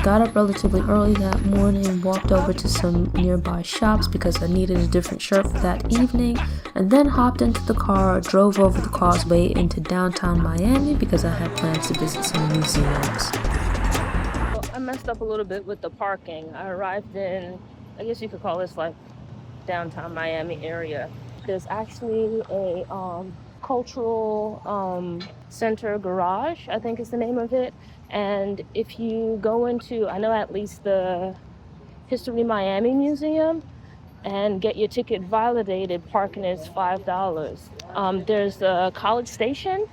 got up relatively early that morning, walked over to some nearby shops because I needed a different shirt for that evening, and then hopped into the car, drove over the causeway into downtown Miami because I had plans to visit some museums. I messed up a little bit with the parking. I arrived in, I guess you could call this like downtown Miami area. There's actually a cultural center garage, I think is the name of it. And if you go into, I know at least the HistoryMiami Museum, and get your ticket validated, parking is $5. There's the College Station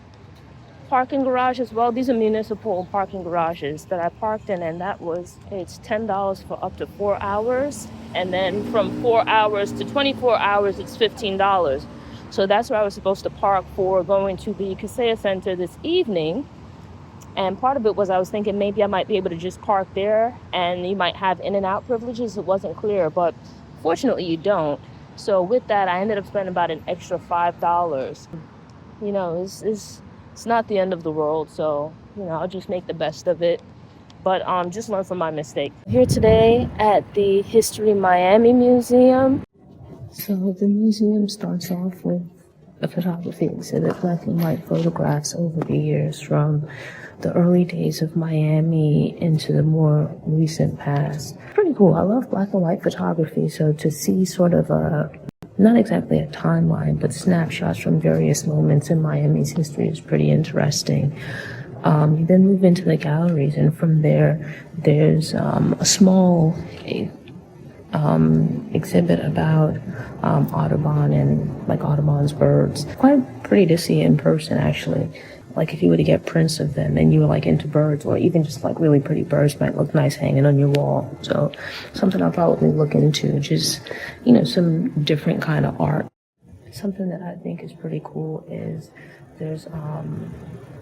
parking garage as well. These are municipal parking garages that I parked in, and it's $10 for up to 4 hours. And then from 4 hours to 24 hours, it's $15. So that's where I was supposed to park for going to the Kaseya Center this evening. And part of it was I was thinking maybe I might be able to just park there and you might have in and out privileges. It wasn't clear, but fortunately you don't. So with that, I ended up spending about an extra $5. You know, it's not the end of the world, so, you know, I'll just make the best of it. But just learn from my mistake. Here today at the HistoryMiami Museum. So the museum starts off with a photography exhibit, black and white photographs over the years from the early days of Miami into the more recent past. Pretty cool. I love black and white photography, so to see sort of not exactly a timeline, but snapshots from various moments in Miami's history is pretty interesting. You then move into the galleries, and from there, there's a small exhibit about Audubon and like Audubon's birds. Quite pretty to see in person, actually. Like if you were to get prints of them and you were like into birds, or even just like really pretty birds might look nice hanging on your wall. So something I'll probably look into, just, you know, some different kind of art. Something that I think is pretty cool is there's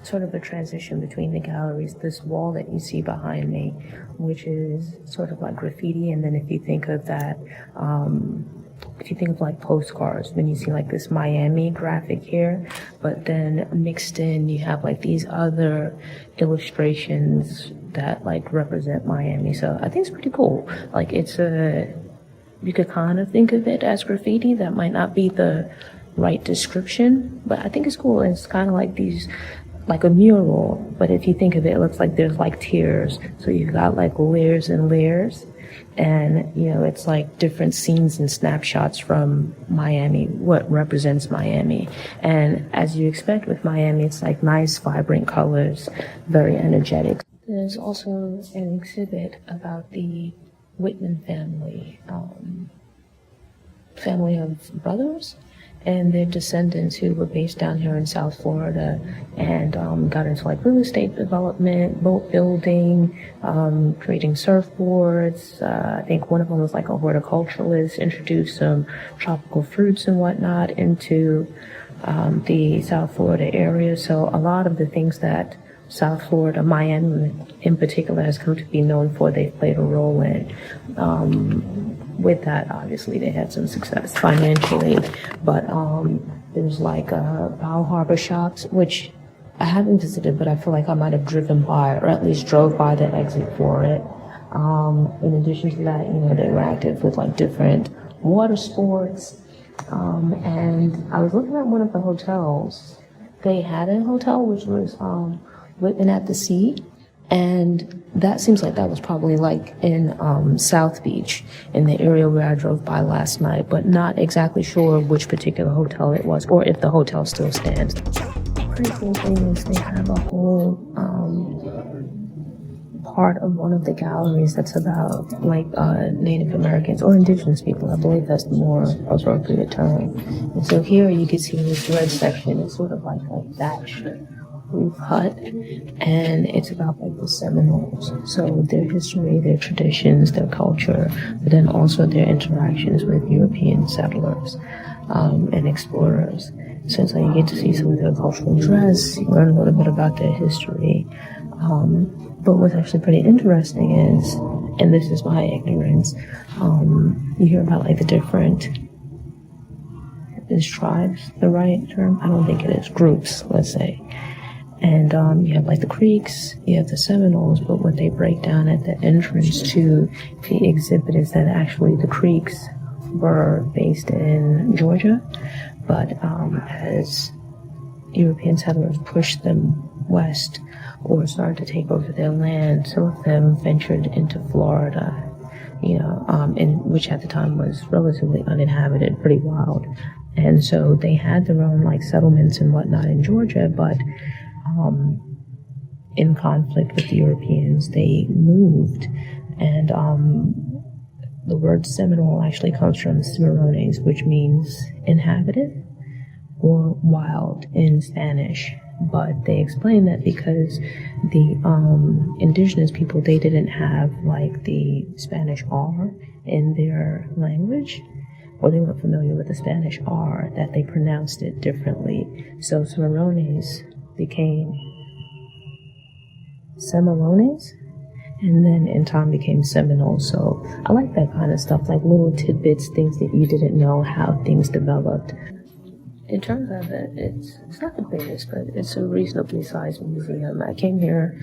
sort of a transition between the galleries. This wall that you see behind me, which is sort of like graffiti, and then if you think of that, if you think of like postcards, when you see like this Miami graphic here, but then mixed in you have like these other illustrations that like represent Miami. So I think it's pretty cool. Like you could kind of think of it as graffiti. That might not be the right description, but I think it's cool. It's kind of like these, like a mural, but if you think of it, it looks like there's like tiers. So you've got like layers and layers, and you know, it's like different scenes and snapshots from Miami, what represents Miami. And as you expect with Miami, it's like nice, vibrant colors, very energetic. There's also an exhibit about the Whitman family, family of brothers, and their descendants who were based down here in South Florida and got into like real estate development, boat building, creating surfboards. I think one of them was like a horticulturalist, introduced some tropical fruits and whatnot into the South Florida area. So a lot of the things that South Florida, Miami in particular, has come to be known for, they've played a role in. With that, obviously, they had some success financially, but there's like Bow Harbor shops, which I haven't visited, but I feel like I might have driven by, or at least drove by the exit for it. In addition to that, you know, they were active with like different water sports, and I was looking at one of the hotels. They had a hotel which was Whitman at the Sea, and that seems like that was probably like in South Beach, in the area where I drove by last night, but not exactly sure which particular hotel it was, or if the hotel still stands. Pretty cool thing is they have a whole part of one of the galleries that's about like Native Americans or indigenous people. I believe that's the more appropriate term. And so here you can see this red section. It's sort of like a thatch roof hut, and it's about like the Seminoles. So their history, their traditions, their culture, but then also their interactions with European settlers and explorers. So it's like you get to see some of their cultural dress, you learn a little bit about their history. But what's actually pretty interesting is, and this is my ignorance, you hear about like the different, is tribes the right term? I don't think it is. Groups, let's say. And you have like the Creeks, you have the Seminoles, but what they break down at the entrance to the exhibit is that actually the Creeks were based in Georgia, but as European settlers pushed them west or started to take over their land, some of them ventured into Florida, which at the time was relatively uninhabited, pretty wild. And so they had their own like settlements and whatnot in Georgia, but in conflict with the Europeans, they moved. And the word Seminole actually comes from Cimarrones, which means inhabited or wild in Spanish. But they explain that because the indigenous people, they didn't have like the Spanish R in their language, or they weren't familiar with the Spanish R, that they pronounced it differently. So Cimarrones became Seminoles, and then in time became Seminole. So I like that kind of stuff, like little tidbits, things that you didn't know, how things developed. In terms of it, it's not the biggest, but it's a reasonably sized museum. I came here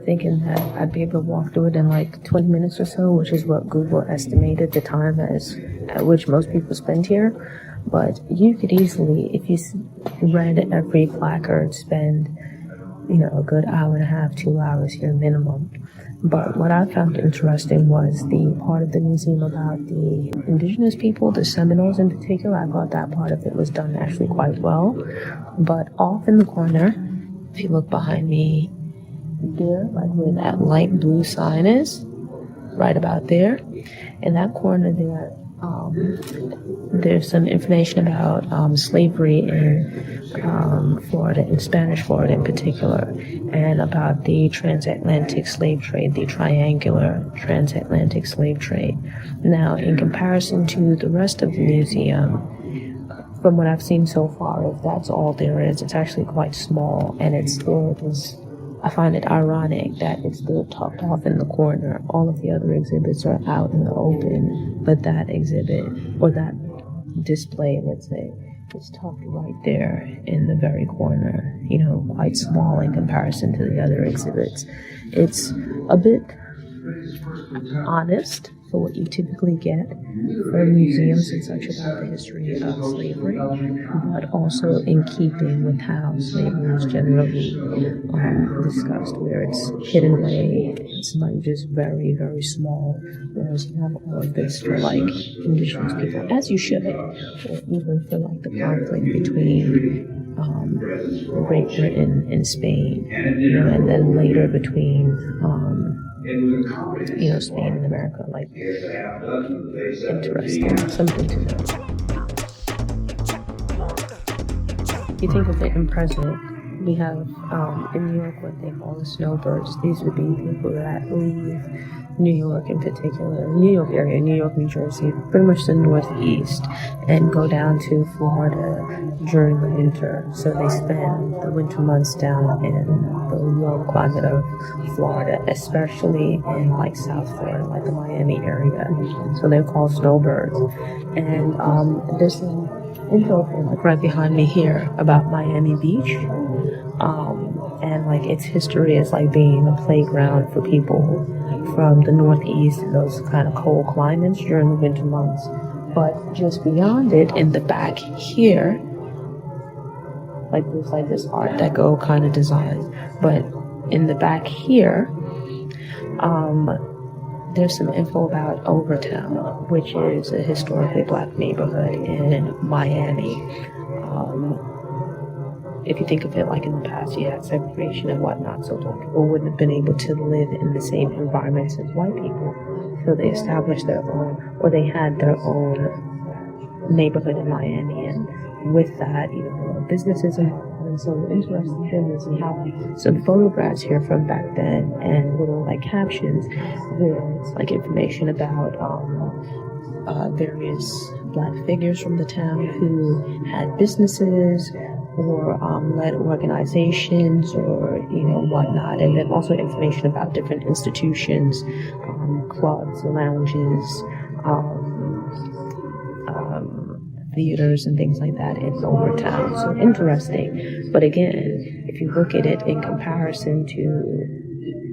thinking that I'd be able to walk through it in like 20 minutes or so, which is what Google estimated the time at which most people spend here. But you could easily, if you read every placard, spend a good hour and a half, 2 hours here minimum. But what I found interesting was the part of the museum about the indigenous people, the Seminoles in particular. I thought that part of it was done actually quite well. But off in the corner, if you look behind me there, like where that light blue sign is, right about there, in that corner there, there's some information about slavery in Florida, in Spanish Florida in particular, and about the transatlantic slave trade, the triangular transatlantic slave trade. Now, in comparison to the rest of the museum, from what I've seen so far, if that's all there is, it's actually quite small, and it's still this. I find it ironic that it's still tucked off in the corner. All of the other exhibits are out in the open, but that exhibit, or that display, let's say, is tucked right there in the very corner, quite small in comparison to the other exhibits. It's a bit honest for what you typically get from museums and such about the history of slavery, but also in keeping with how slavery is generally discussed, where it's hidden away, it's like just very, very small, whereas you have all of this for like indigenous people, as you should, or even for like the conflict between Great Britain and Spain, and then later between Spain and America, like, interesting, something to know. You think of it in present, we have in New York what they call the snowbirds. These would be people that leave New York in particular, New York area, New York, New Jersey, pretty much the Northeast, and go down to Florida during the winter. So they spend the winter months down in the warm climate of Florida, especially in like South Florida, like the Miami area. So they're called snowbirds. And there's some info like right behind me here about Miami Beach. And like its history is like being a playground for people from the Northeast and those kind of cold climates during the winter months. But just beyond it, in the back here, like there's like this Art Deco kind of design. But in the back here, there's some info about Overtown, which is a historically black neighborhood in Miami. If you think of it like in the past, you had segregation and whatnot, so black people wouldn't have been able to live in the same environments as white people. So they established their own, or they had their own neighborhood in Miami, and with that, there were businesses and so the interesting thing is you have some photographs here from back then and little like captions where it's like information about various black figures from the town who had businesses or led organizations or whatnot, and then also information about different institutions, clubs, lounges, theaters and things like that in Overtown. So interesting. But again, if you look at it in comparison to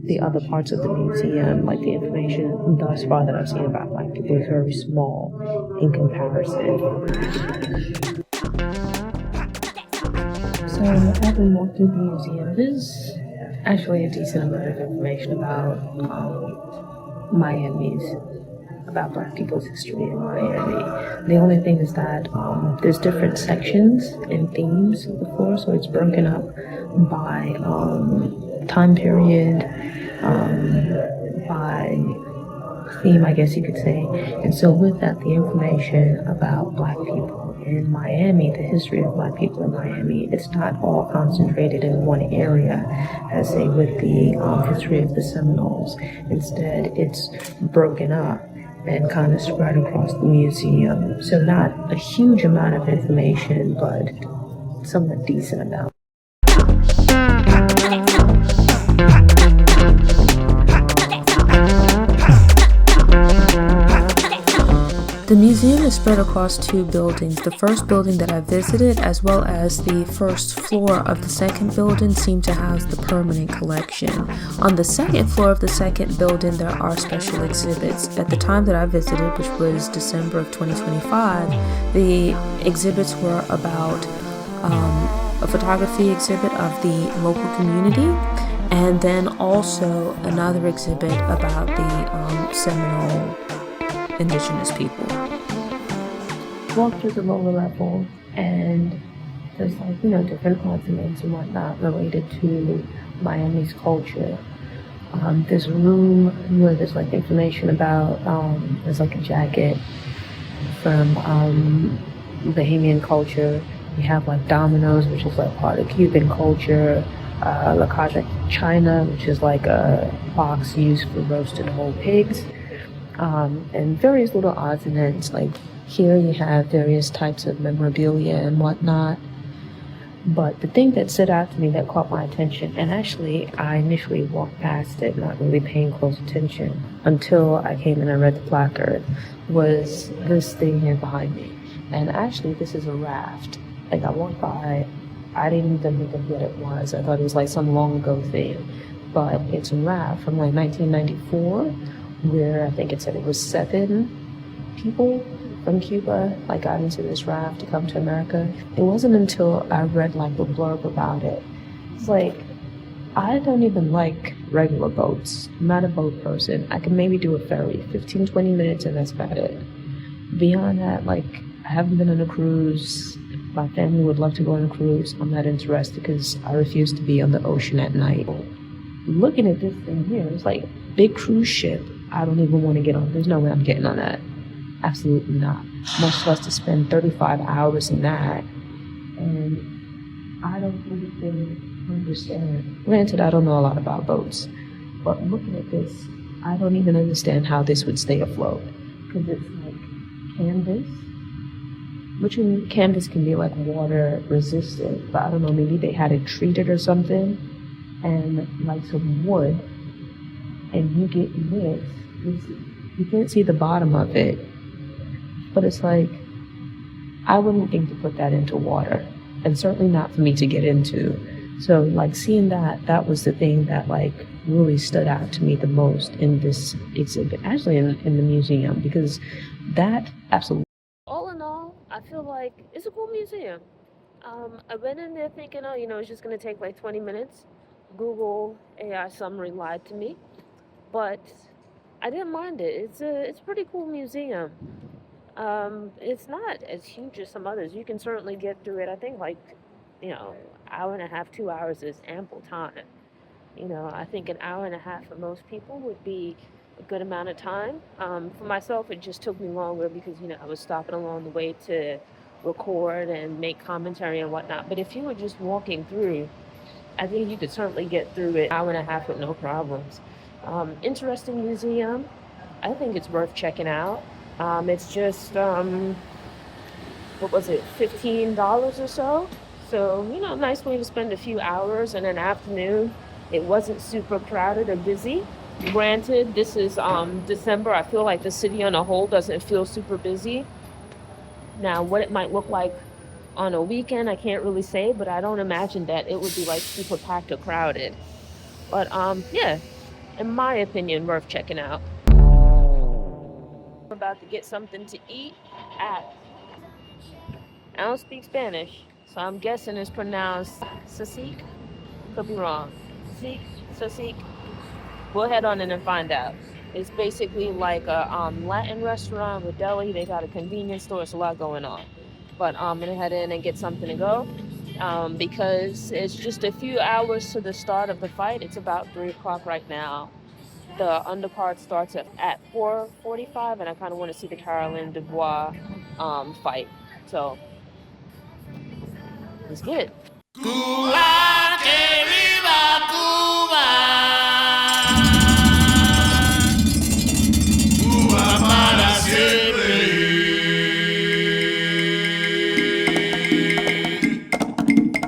the other parts of the museum, like the information thus far that I've seen about Black people is very small in comparison. So having walked through the museum, there's actually a decent amount of information about about Black people's history in Miami. The only thing is that there's different sections and themes of the floor, so it's broken up by time period, by theme, I guess you could say. And so with that, the information about Black people in Miami, the history of Black people in Miami, it's not all concentrated in one area, as say with the history of the Seminoles. Instead, it's broken up and kind of spread across the museum. So not a huge amount of information, but somewhat decent amount. The museum is spread across two buildings. The first building that I visited, as well as the first floor of the second building, seem to house the permanent collection. On the second floor of the second building, there are special exhibits. At the time that I visited, which was December of 2025, the exhibits were about a photography exhibit of the local community, and then also another exhibit about the Seminole indigenous people. Walk through the lower level, and there's different continents and whatnot related to Miami's culture. There's a room where there's information about there's a jacket from Bahamian culture. We have dominoes, which is part of Cuban culture. La Caja China, which is a box used for roasted whole pigs. And various little odds and ends. Here you have various types of memorabilia and whatnot. But the thing that stood out to me that caught my attention, and actually I initially walked past it, not really paying close attention, until I came and I read the placard, was this thing here behind me. And actually this is a raft. I walked by, I didn't even think of what it was. I thought it was some long ago thing. But it's a raft from 1994, where I think it said it was 7 people from Cuba got into this raft to come to America. It wasn't until I read the blurb about it. It's I don't even like regular boats. I'm not a boat person. I can maybe do a ferry, 15-20 minutes, and that's about it. Beyond that, I haven't been on a cruise. My family would love to go on a cruise. I'm not interested because I refuse to be on the ocean at night. Looking at this thing here, it's big cruise ship. I don't even want to get on. There's no way I'm getting on that. Absolutely not. Much less to spend 35 hours in that. And I don't really understand. Granted, I don't know a lot about boats, but looking at this, I don't even understand how this would stay afloat. Because it's canvas, which canvas can be water resistant, but I don't know, maybe they had it treated or something, and some wood, and you get this. You can't see the bottom of it, but it's I wouldn't think to put that into water, and certainly not for me to get into. So seeing that was the thing that really stood out to me the most in this exhibit, actually in the museum, because that absolutely. All in all, I feel it's a cool museum. I went in there thinking, it's just going to take 20 minutes. Google AI summary lied to me, but I didn't mind it. It's a pretty cool museum. It's not as huge as some others. You can certainly get through it. I think hour and a half, 2 hours is ample time. I think an hour and a half for most people would be a good amount of time. For myself, it just took me longer because, I was stopping along the way to record and make commentary and whatnot. But if you were just walking through, I think you could certainly get through it an hour and a half with no problems. Interesting museum. I think it's worth checking out. It's just, $15 or so? So, nice way to spend a few hours in an afternoon. It wasn't super crowded or busy. Granted, this is December. I feel the city on a whole doesn't feel super busy. Now, what it might look like on a weekend, I can't really say, but I don't imagine that it would be like super packed or crowded. But yeah, in my opinion, worth checking out. We're about to get something to eat at, I don't speak Spanish, so I'm guessing it's pronounced Cacique. Could be wrong. Cacique. We'll head on in and find out. It's basically like a Latin restaurant with deli. They got a convenience store. It's a lot going on. But I'm gonna head in and get something to go because it's just a few hours to the start of the fight. It's about 3 o'clock right now. The undercard starts at 4:45, and I kind of want to see the Caroline Dubois fight. So let's get it. Cuba, que viva Cuba. Cuba para siempre.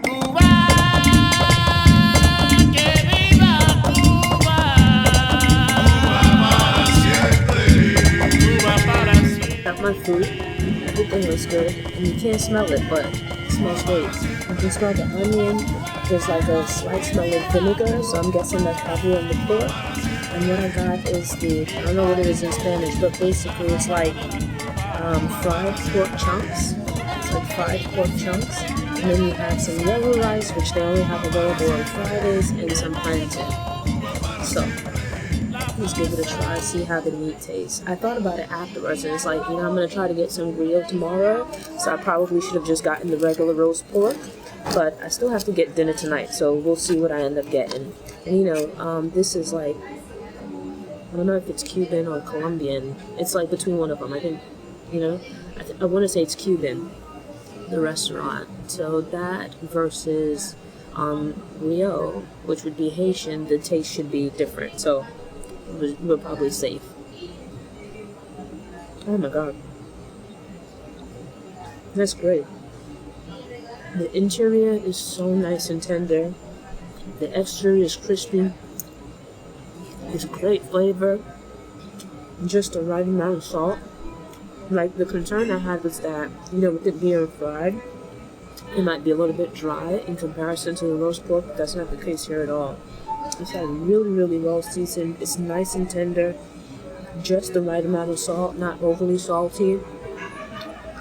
Cuba, que viva Cuba. Cuba para siempre. Cuba para siempre. Got my food. Everything looks good. And you can't smell it, but it smells great. You can smell the onion. There's like a slight smell of vinegar, so I'm guessing that's probably on the pork. And what I got is I don't know what it is in Spanish, but basically it's like fried pork chunks. It's like fried pork chunks. And then you have some yellow rice, which they only have available on Fridays, and some plantain. So let's give it a try, see how the meat tastes. I thought about it afterwards, and it's like, I'm going to try to get some grill tomorrow, so I probably should have just gotten the regular roast pork, but I still have to get dinner tonight, so we'll see what I end up getting. And this is like, I don't know if it's Cuban or Colombian. It's like between one of them. I think, I want to say it's Cuban, the restaurant. So that versus Rio, which would be Haitian, the taste should be different. So we're probably safe. Oh my god. That's great. The interior is so nice and tender. The exterior is crispy. It's great flavor. Just the right amount of salt. Like, the concern I had was that, with it being fried, it might be a little bit dry in comparison to the roast pork, but that's not the case here at all. It's like really, really well seasoned. It's nice and tender. Just the right amount of salt, not overly salty.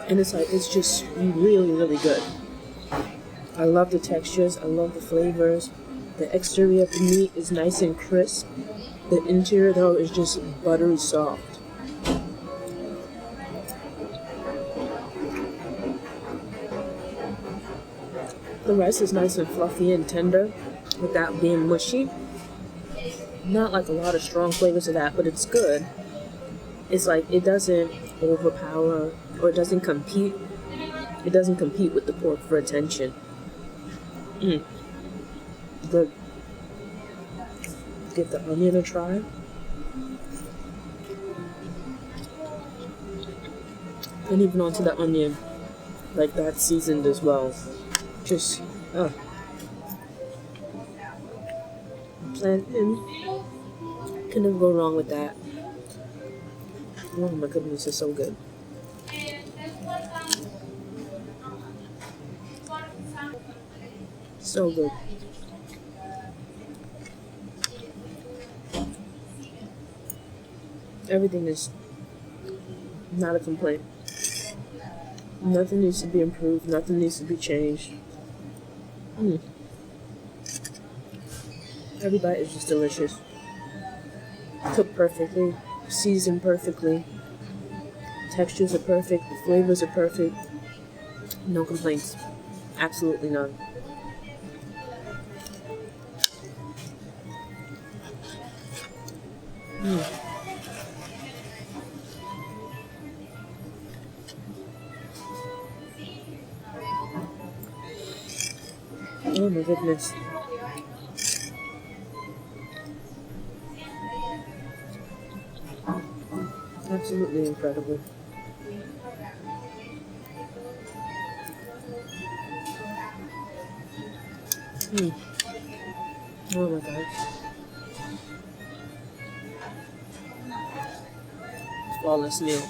And it's just really, really good. I love the textures. I love the flavors. The exterior of the meat is nice and crisp. The interior, though, is just buttery soft. The rice is nice and fluffy and tender without being mushy. Not like a lot of strong flavors of that, but it's good. It's like it doesn't overpower or it doesn't compete. It doesn't compete with the pork for attention. Good. Give the onion a try. And even onto the onion, like that's seasoned as well. Just, plantain. Can never go wrong with that. Oh my goodness, it's so good. So good. Everything is not a complaint. Nothing needs to be improved. Nothing needs to be changed. Every bite is just delicious. Cooked perfectly. Seasoned perfectly. Textures are perfect. The flavors are perfect. No complaints. Absolutely none. Oh my goodness. Absolutely incredible. Oh my god. Flawless meal.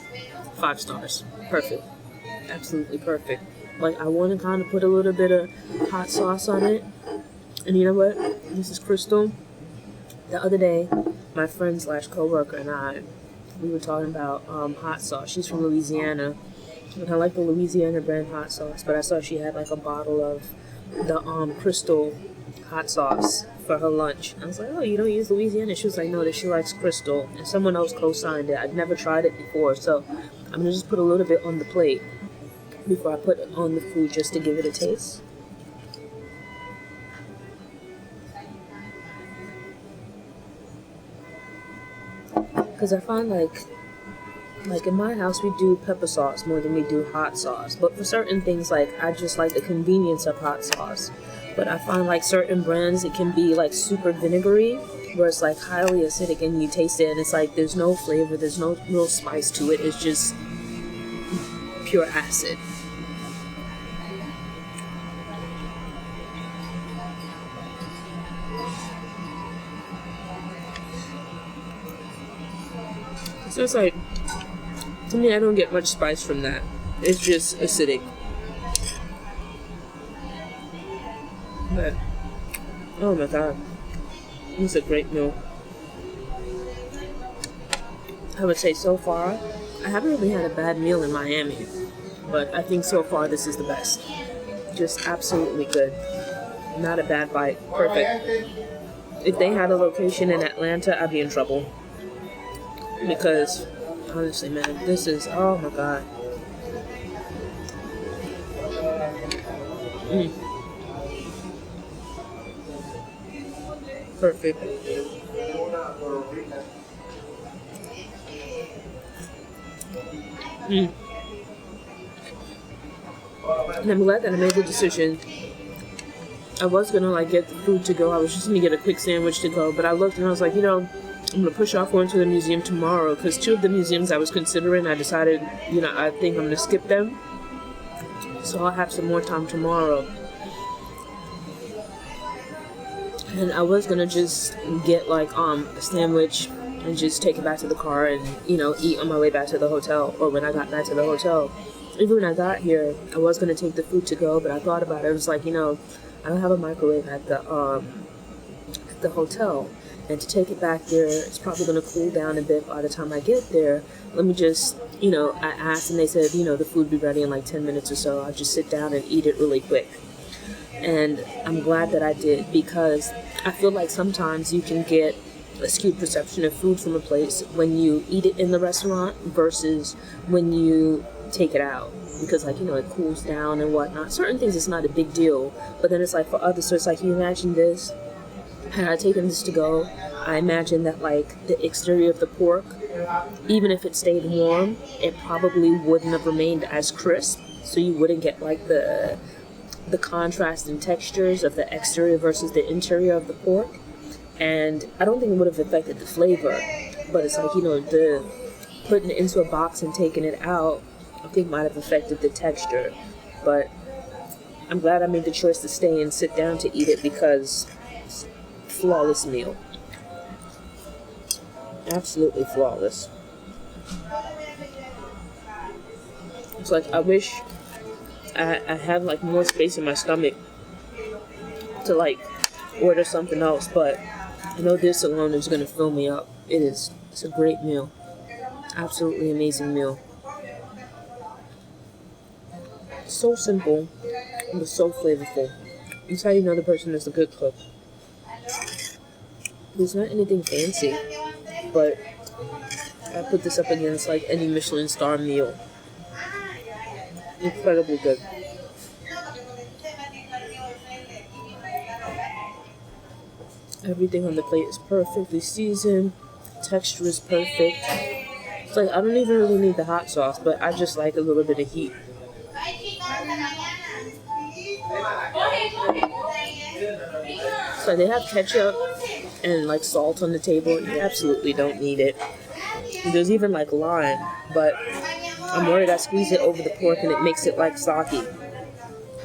5 stars. Perfect. Absolutely perfect. Like, I want to kind of put a little bit of hot sauce on it. And you know what? This is Crystal. The other day, my friend slash coworker and I, we were talking about hot sauce. She's from Louisiana. And I like the Louisiana brand hot sauce, but I saw she had like a bottle of the Crystal hot sauce for her lunch. I was like, oh, you don't use Louisiana? She was like, no, that she likes Crystal. And someone else co-signed it. I'd never tried it before, so I'm going to just put a little bit on the plate before I put it on the food just to give it a taste. Because I find like in my house we do pepper sauce more than we do hot sauce. But for certain things, like I just like the convenience of hot sauce. But I find like certain brands, it can be like super vinegary, where it's like highly acidic and you taste it and it's like there's no flavor, there's no real spice to it. It's just pure acid. So it's like, to me, I don't get much spice from that. It's just acidic. But, oh my god, this is a great meal. I would say so far, I haven't really had a bad meal in Miami, but I think so far this is the best. Just absolutely good. Not a bad bite. Perfect. If they had a location in Atlanta, I'd be in trouble. Because, honestly, man, this is, oh my god. Perfect. And I'm glad that I made the decision. I was gonna like get the food to go. I was just gonna get a quick sandwich to go, but I looked and I was like, you know, I'm gonna push off going to the museum tomorrow because two of the museums I was considering, I decided, you know, I think I'm gonna skip them. So I'll have some more time tomorrow. And I was gonna just get like a sandwich and just take it back to the car and, you know, eat on my way back to the hotel or when I got back to the hotel. Even when I got here, I was gonna take the food to go, but I thought about it. It was like, you know, I don't have a microwave at the hotel, and to take it back there, it's probably gonna cool down a bit by the time I get there. Let me just, you know, I asked and they said, you know, the food will be ready in like 10 minutes or so. I'll just sit down and eat it really quick. And I'm glad that I did, because I feel like sometimes you can get a skewed perception of food from a place when you eat it in the restaurant versus when you take it out, because like, you know, it cools down and whatnot. Certain things it's not a big deal, but then it's like for others, so it's like, you imagine this, had I taken this to go, I imagine that like the exterior of the pork, even if it stayed warm, it probably wouldn't have remained as crisp, so you wouldn't get like the contrast in textures of the exterior versus the interior of the pork. And I don't think it would have affected the flavor, but it's like, you know, the putting it into a box and taking it out, I think might have affected the texture. But I'm glad I made the choice to stay and sit down to eat it, because it's a flawless meal. Absolutely flawless. It's like, I wish I had like more space in my stomach to like order something else, but I know this alone is going to fill me up. It's a great meal. Absolutely amazing meal. So simple, but so flavorful. That's how you know the person is a good cook. There's not anything fancy, but I put this up against like any Michelin star meal. Incredibly good. Everything on the plate is perfectly seasoned. Texture is perfect. It's like, I don't even really need the hot sauce, but I just like a little bit of heat. So they have ketchup and like salt on the table. You absolutely don't need it. There's even like lime, but I'm worried I squeeze it over the pork and it makes it like soggy.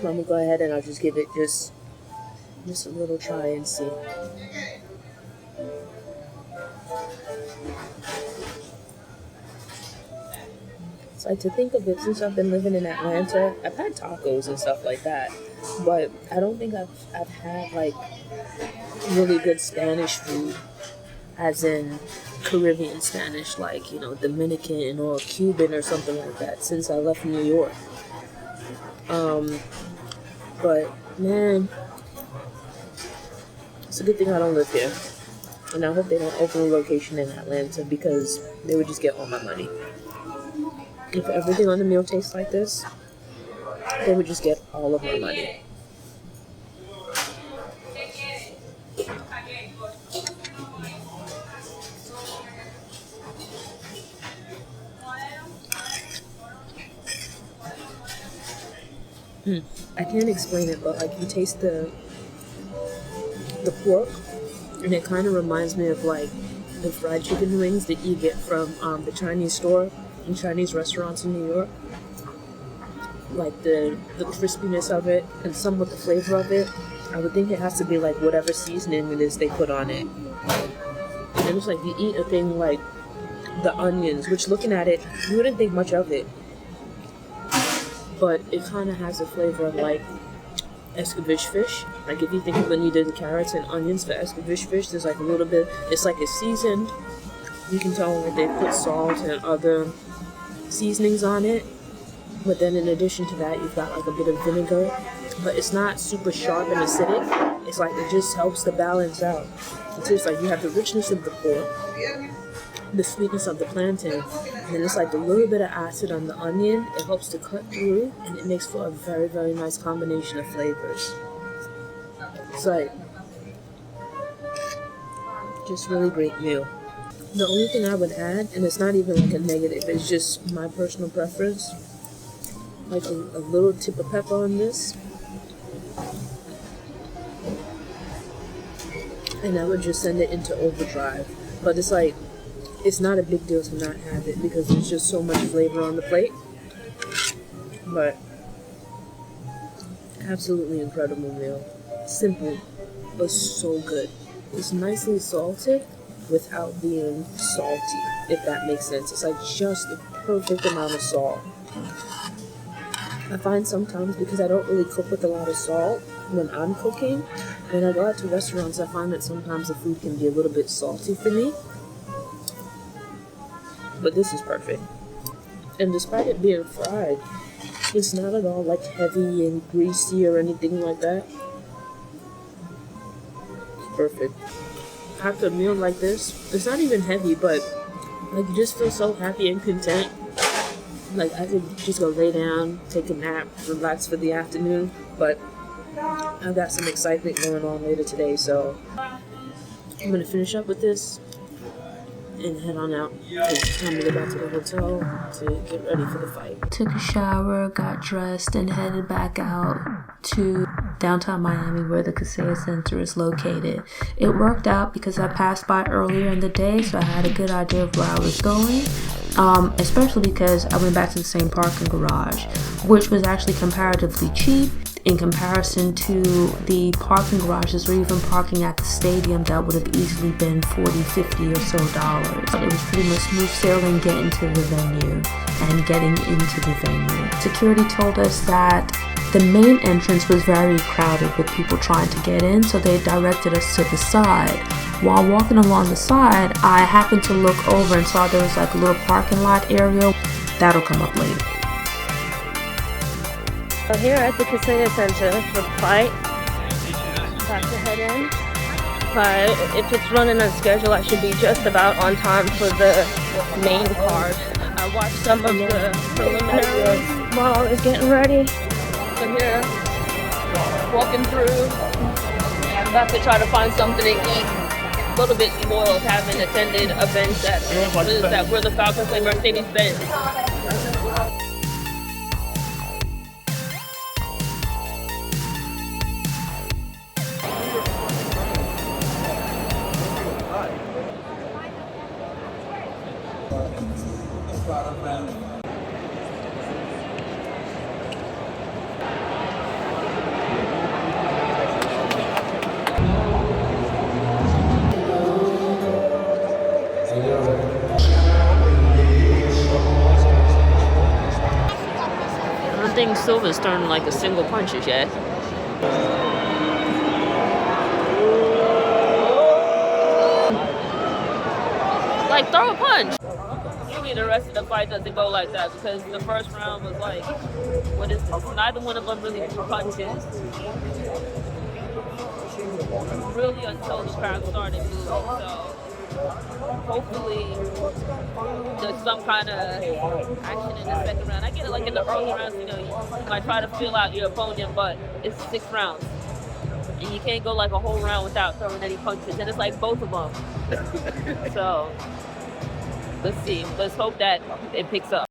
Let me go ahead and I'll just give it just a little try and see. It's like, to think of it, since I've been living in Atlanta, I've had tacos and stuff like that, but I don't think I've had like really good Spanish food, as in Caribbean Spanish, like, you know, Dominican or Cuban or something like that, since I left New York. But man, it's a good thing I don't live here, and I hope they don't open a location in Atlanta, because they would just get all my money. If everything on the meal tastes like this, they would just get all of my money. I can't explain it, but like, you taste the pork, and it kind of reminds me of like the fried chicken wings that you get from the Chinese store and Chinese restaurants in New York. Like the crispiness of it and somewhat the flavor of it. I would think it has to be like whatever seasoning it is they put on it. And it's like, you eat a thing like the onions, which, looking at it, you wouldn't think much of it, but it kind of has a flavor of like escovitch fish. Like, if you think of when you did the carrots and onions for escovitch fish, there's like a little bit, it's like it's seasoned. You can tell that they put salt and other seasonings on it, but then in addition to that, you've got like a bit of vinegar, but it's not super sharp and acidic. It's like, it just helps to balance out. It's just like, you have the richness of the pork, the sweetness of the plantain, and then it's like a little bit of acid on the onion. It helps to cut through, and it makes for a very, very nice combination of flavors. It's like, just really great meal. The only thing I would add, and it's not even like a negative, it's just my personal preference, like a little tip of pepper on this, and I would just send it into overdrive. But it's like, it's not a big deal to not have it, because there's just so much flavor on the plate. But absolutely incredible meal. Simple, but so good. It's nicely salted without being salty, if that makes sense. It's like just the perfect amount of salt. I find sometimes, because I don't really cook with a lot of salt when I'm cooking, when I go out to restaurants, I find that sometimes the food can be a little bit salty for me. But this is perfect. And despite it being fried, it's not at all like heavy and greasy or anything like that. It's perfect. After a meal like this, it's not even heavy, but like, you just feel so happy and content. Like, I could just go lay down, take a nap, relax for the afternoon, but I've got some excitement going on later today, so I'm gonna finish up with this and head on out. It's time to go back to the hotel to get ready for the fight. Took a shower, got dressed, and headed back out to downtown Miami, where the Kaseya Center is located. It worked out because I passed by earlier in the day, so I had a good idea of where I was going, especially because I went back to the same parking garage, which was actually comparatively cheap in comparison to the parking garages or even parking at the stadium that would have easily been $40, $50 or so dollars. But it was pretty much smooth sailing getting to the venue and getting into the venue. Security told us that the main entrance was very crowded with people trying to get in, so they directed us to the side. While walking along the side, I happened to look over and saw there was like a little parking lot area. That'll come up later. So here at the Kaseya Center for the fight, about to head in. But if it's running on schedule, I should be just about on time for the main card. I watched some of the preliminaries while I was getting ready. So here, walking through, I'm about to try to find something to eat. A little bit spoiled having attended events that were the Falcons and Mercedes-Benz. think Silva's throwing like a single punches yet. Like, throw a punch. Usually the rest of the fight doesn't go like that because the first round was like, what is this? Neither one of them really threw punches. Really until the crowd started moving. So hopefully there's some kind of action in the second round. I get it like in the early rounds, you know, you might try to feel out your opponent, but it's 6 rounds. And you can't go like a whole round without throwing any punches. And it's like both of them. So let's see. Let's hope that it picks up.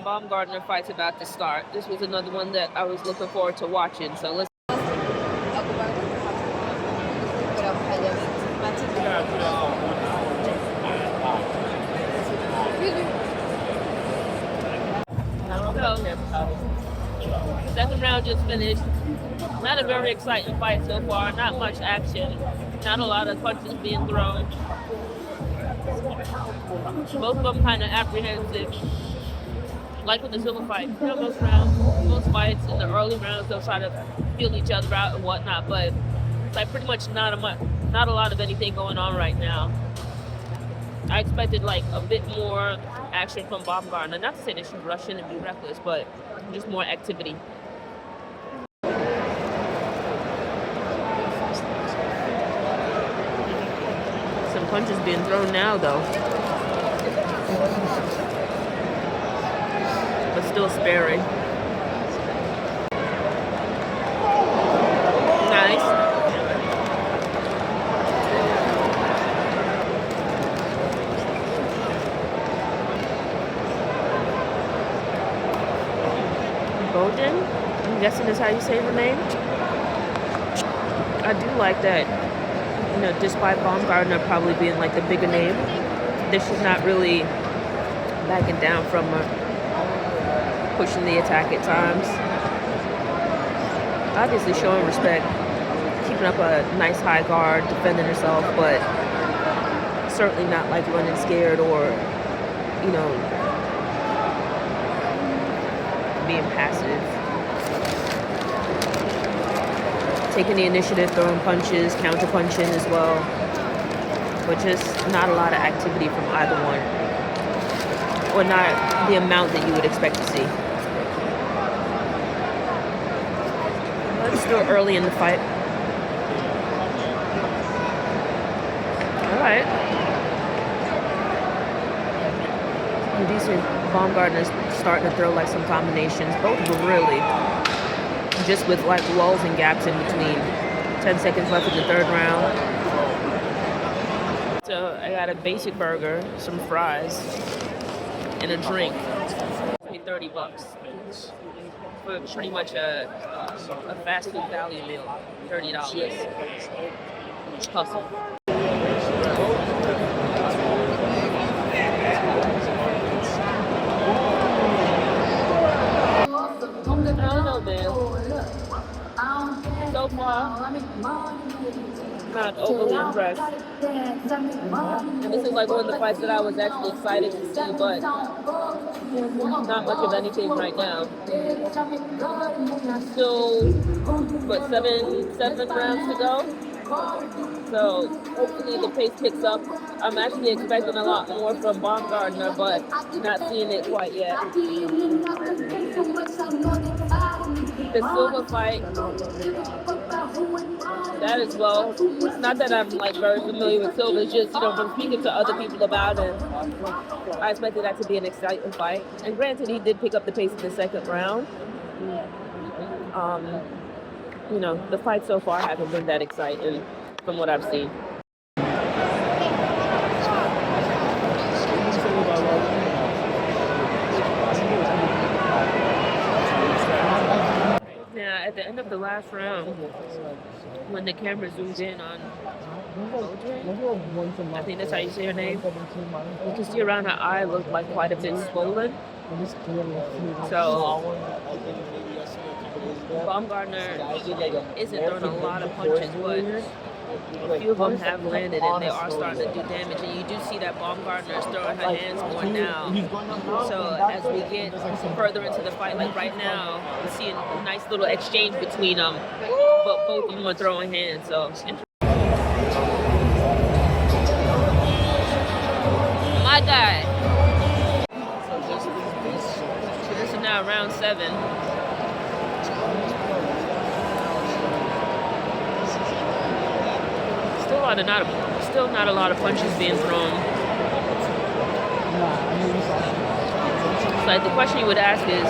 Baumgardner fight's about to start. This was another one that I was looking forward to watching. So let's. Second round just finished. Not a very exciting fight so far. Not much action. Not a lot of punches being thrown. Both of them kind of apprehensive. Like with the Silva fight, you know, most fights in the early rounds, they'll try to feel each other out and whatnot, but it's like pretty much not a lot of anything going on right now. I expected like a bit more action from Baumgardner. Not to say they should rush in and be reckless, but just more activity. Some punches being thrown now, though. But still sparing. Nice. Bowden? I'm guessing that's how you say the name. I do like that, you know, despite Baumgardner probably being like the bigger name, this is not really backing down from pushing the attack at times. Obviously showing respect, keeping up a nice high guard, defending herself, but certainly not like running scared or, you know, being passive. Taking the initiative, throwing punches, counter punching as well, but just not a lot of activity from either one, or not the amount that you would expect to see. But it's still early in the fight. All right. Decent. Baumgardner's starting to throw like some combinations. Both of them really. Just with like lulls and gaps in between. 10 seconds left in the third round. So I got a basic burger, some fries, and a drink. $30 for pretty much a fast food value meal. $30. Hustle. I don't know, man. So far, not overly impressed. And this is like one of the fights that I was actually excited to see, but not much of anything right now. Still, what, seven rounds to go? So hopefully the pace picks up. I'm actually expecting a lot more from Baumgardner, but not seeing it quite yet. The Silva fight, that as well. It's not that I'm like very familiar with Silva, it's just, you know, from speaking to other people about it, I expected that to be an exciting fight. And granted, he did pick up the pace in the second round. You know, the fights so far haven't been that exciting from what I've seen. the last round, when the camera zooms in on Audrey, I think that's how you say her name, you can see around her eye look like quite a bit swollen. So Baumgardner isn't throwing a lot of punches, but a few of them have landed and they are starting to do damage. And you do see that Baumgardner is throwing her hands more now. So as we get further into the fight, like right now, we see a nice little exchange between them, but both of them are throwing hands. So my guy. So this is now round 7. Still not a lot of punches being thrown. So like the question you would ask is,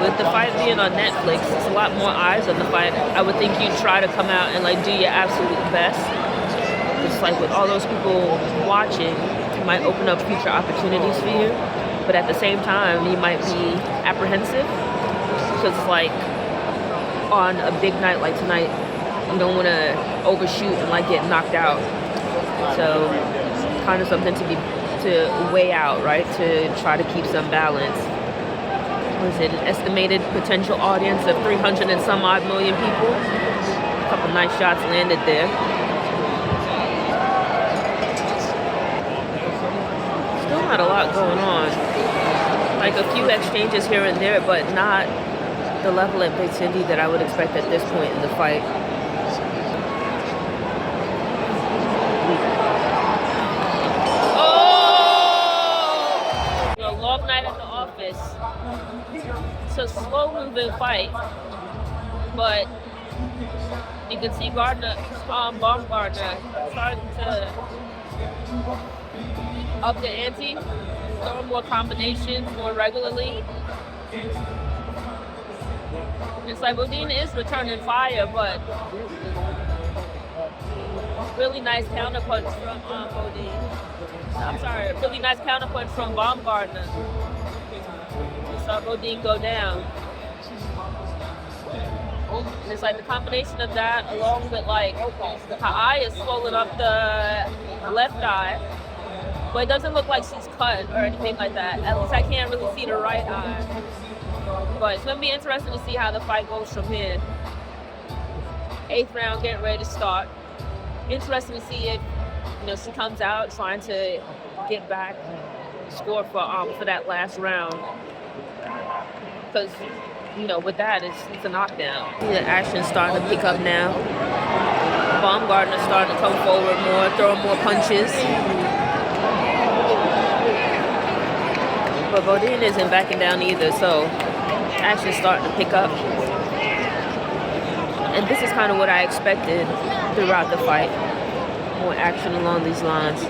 with the fight being on Netflix, it's a lot more eyes on the fight. I would think you'd try to come out and like do your absolute best. It's like with all those people watching, it might open up future opportunities for you. But at the same time, you might be apprehensive because like on a big night like tonight, you don't want to overshoot and like get knocked out. So kind of something to weigh out, right? To try to keep some balance. Was it an estimated potential audience of 300 and some odd million people? A couple nice shots landed there. Still not a lot going on. Like a few exchanges here and there, but not the level of intensity that I would expect at this point in the fight. Night at the office. It's a slow-moving fight, but you can see Baumgardner starting to up the ante, throwing more combinations more regularly. It's like Bodine is returning fire, but really nice counterpunch from really nice counterpunch from Baumgardner. We saw Bodine go down. And it's like the combination of that along with like her eye is swollen up the left eye, but it doesn't look like she's cut or anything like that. At least I can't really see the right eye. But it's gonna be interesting to see how the fight goes from here. 8th round getting ready to start. Interesting to see if she comes out trying to get back, score for that last round. Because with that it's a knockdown. The action's starting to pick up now. Baumgardner's starting to come forward more, throwing more punches. But Bodine isn't backing down either, so action's starting to pick up. And this is kind of what I expected throughout the fight. More action along these lines.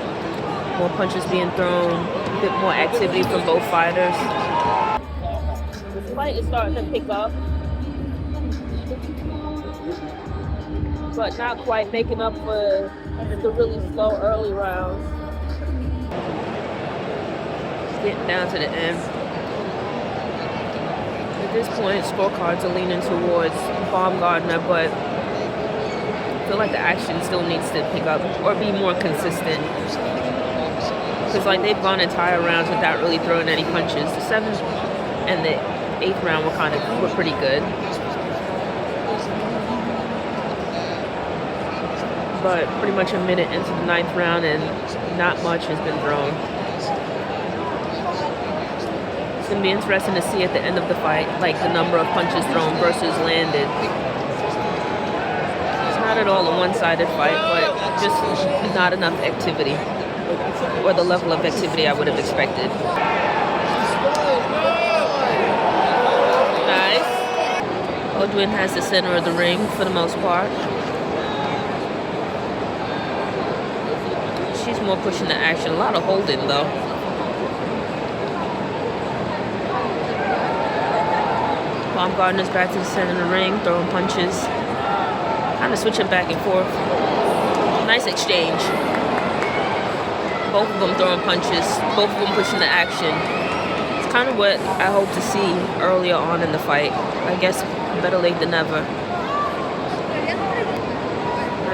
More punches being thrown, a bit more activity from both fighters. The fight is starting to pick up, but not quite making up for the really slow early rounds. Getting down to the end. At this point, scorecards are leaning towards Baumgardner, but I feel like the action still needs to pick up or be more consistent. Because like they've gone entire rounds without really throwing any punches. The 7th and the 8th round were pretty good. But pretty much a minute into the 9th round and not much has been thrown. It's going to be interesting to see at the end of the fight, like the number of punches thrown versus landed. It's not at all a one-sided fight, but just not enough activity, or the level of activity I would have expected. Nice. Odwin has the center of the ring for the most part. She's more pushing the action. A lot of holding, though. Baumgardner's back to the center of the ring, throwing punches. Kind of switching back and forth. Nice exchange. Both of them throwing punches. Both of them pushing the action. It's kind of what I hope to see earlier on in the fight. I guess better late than never.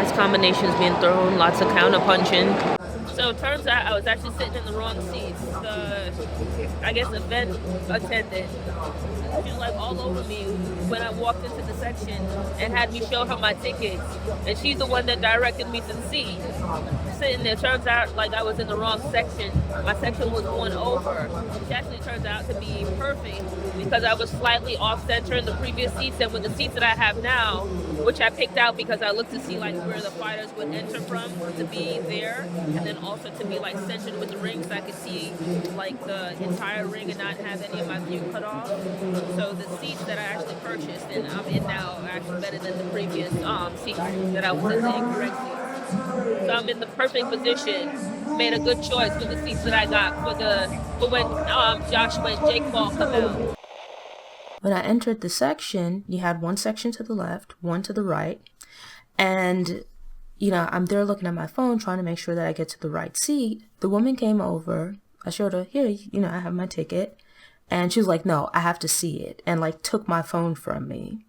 Nice combinations being thrown, lots of counter punching. So it turns out I was actually sitting in the wrong seats. I guess event attendant, she was like all over me when I walked into the section and had me show her my tickets. And she's the one that directed me to the seat. Sitting there, turns out like I was in the wrong section. My section was one over, which actually turns out to be perfect because I was slightly off center in the previous seats, and with the seats that I have now, which I picked out because I looked to see like where the fighters would enter from to be there, and then also to be like centered with the ring so I could see like the entire ring and not have any of my view cut off. So the seats that I actually purchased and I'm in now are actually better than the previous seats that I was in, the incorrect seats. So I'm in the perfect position. Made a good choice for the seats that I got for when Joshua and Jake Paul come out. When I entered the section, you had one section to the left, one to the right, and I'm there looking at my phone trying to make sure that I get to the right seat. The woman came over. I showed her, here, I have my ticket. And she was like, no, I have to see it. And like took my phone from me.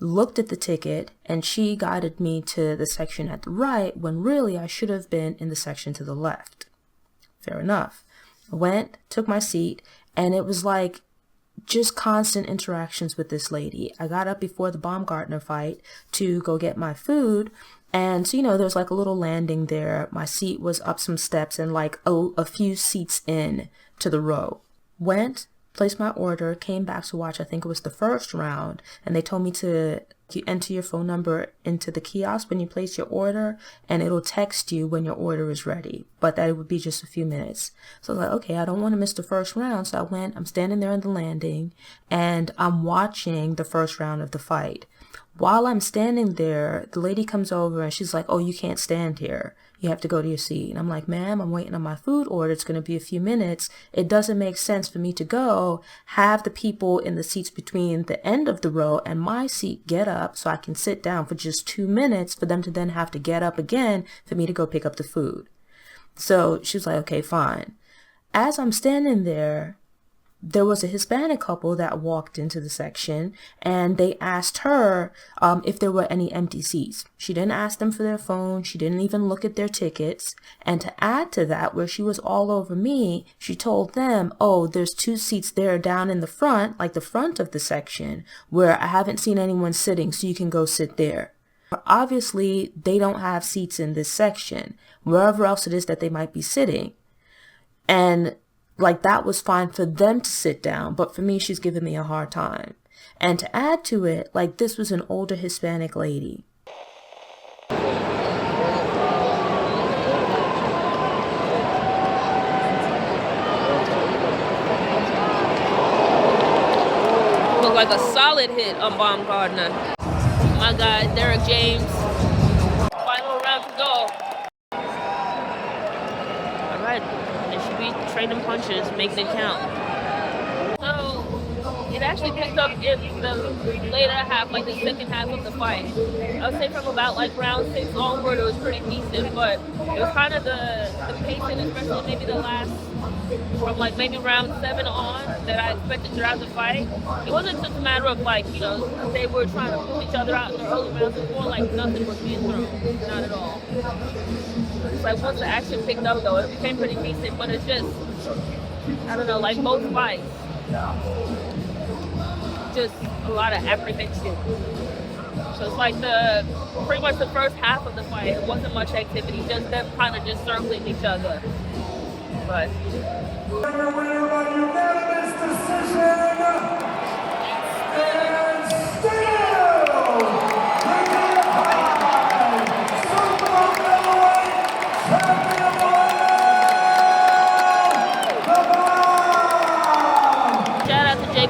Looked at the ticket, and she guided me to the section at the right when really I should have been in the section to the left. Fair enough. I went, took my seat, and it was like just constant interactions with this lady. I got up before the Baumgardner fight to go get my food. And so, there's like a little landing there. My seat was up some steps and like a few seats in to the row. Went, placed my order, came back to watch, I think it was the first round, and they told me to enter your phone number into the kiosk when you place your order, and it'll text you when your order is ready, but that it would be just a few minutes. So I was like, okay, I don't want to miss the first round. So I went, I'm standing there on the landing, and I'm watching the first round of the fight. While I'm standing there, the lady comes over and she's like, oh, you can't stand here. You have to go to your seat. And I'm like, ma'am, I'm waiting on my food order. It's going to be a few minutes. It doesn't make sense for me to go have the people in the seats between the end of the row and my seat get up so I can sit down for just 2 minutes for them to then have to get up again for me to go pick up the food. So she was like, okay, fine. As I'm standing there, there was a Hispanic couple that walked into the section, and they asked her if there were any empty seats. She didn't ask them for their phone. She didn't even look at their tickets. And to add to that, where she was all over me, she told them, oh, there's 2 seats there down in the front, like the front of the section, where I haven't seen anyone sitting, so you can go sit there. Obviously, they don't have seats in this section, wherever else it is that they might be sitting. And like that was fine for them to sit down, but for me, she's giving me a hard time. And to add to it, like this was an older Hispanic lady. Looked like a solid hit on Baumgardner. My guy, Derek James. Final round to go. All right. Trading punches, making it count. So it actually picked up in the later half, like the second half of the fight. I would say from about like round 6 onward, it was pretty decent, but it was kind of the pacing, especially maybe the last, from like maybe round 7 on, that I expected throughout the fight. It wasn't just a matter of like, they were trying to pull each other out in the early rounds. It was more like nothing was being thrown, not at all. It's like once the action picked up though, it became pretty decent, but it's just, I don't know, like most fights, just a lot of apprehension. So it's like pretty much the first half of the fight, it wasn't much activity, just them kind of just circling each other. But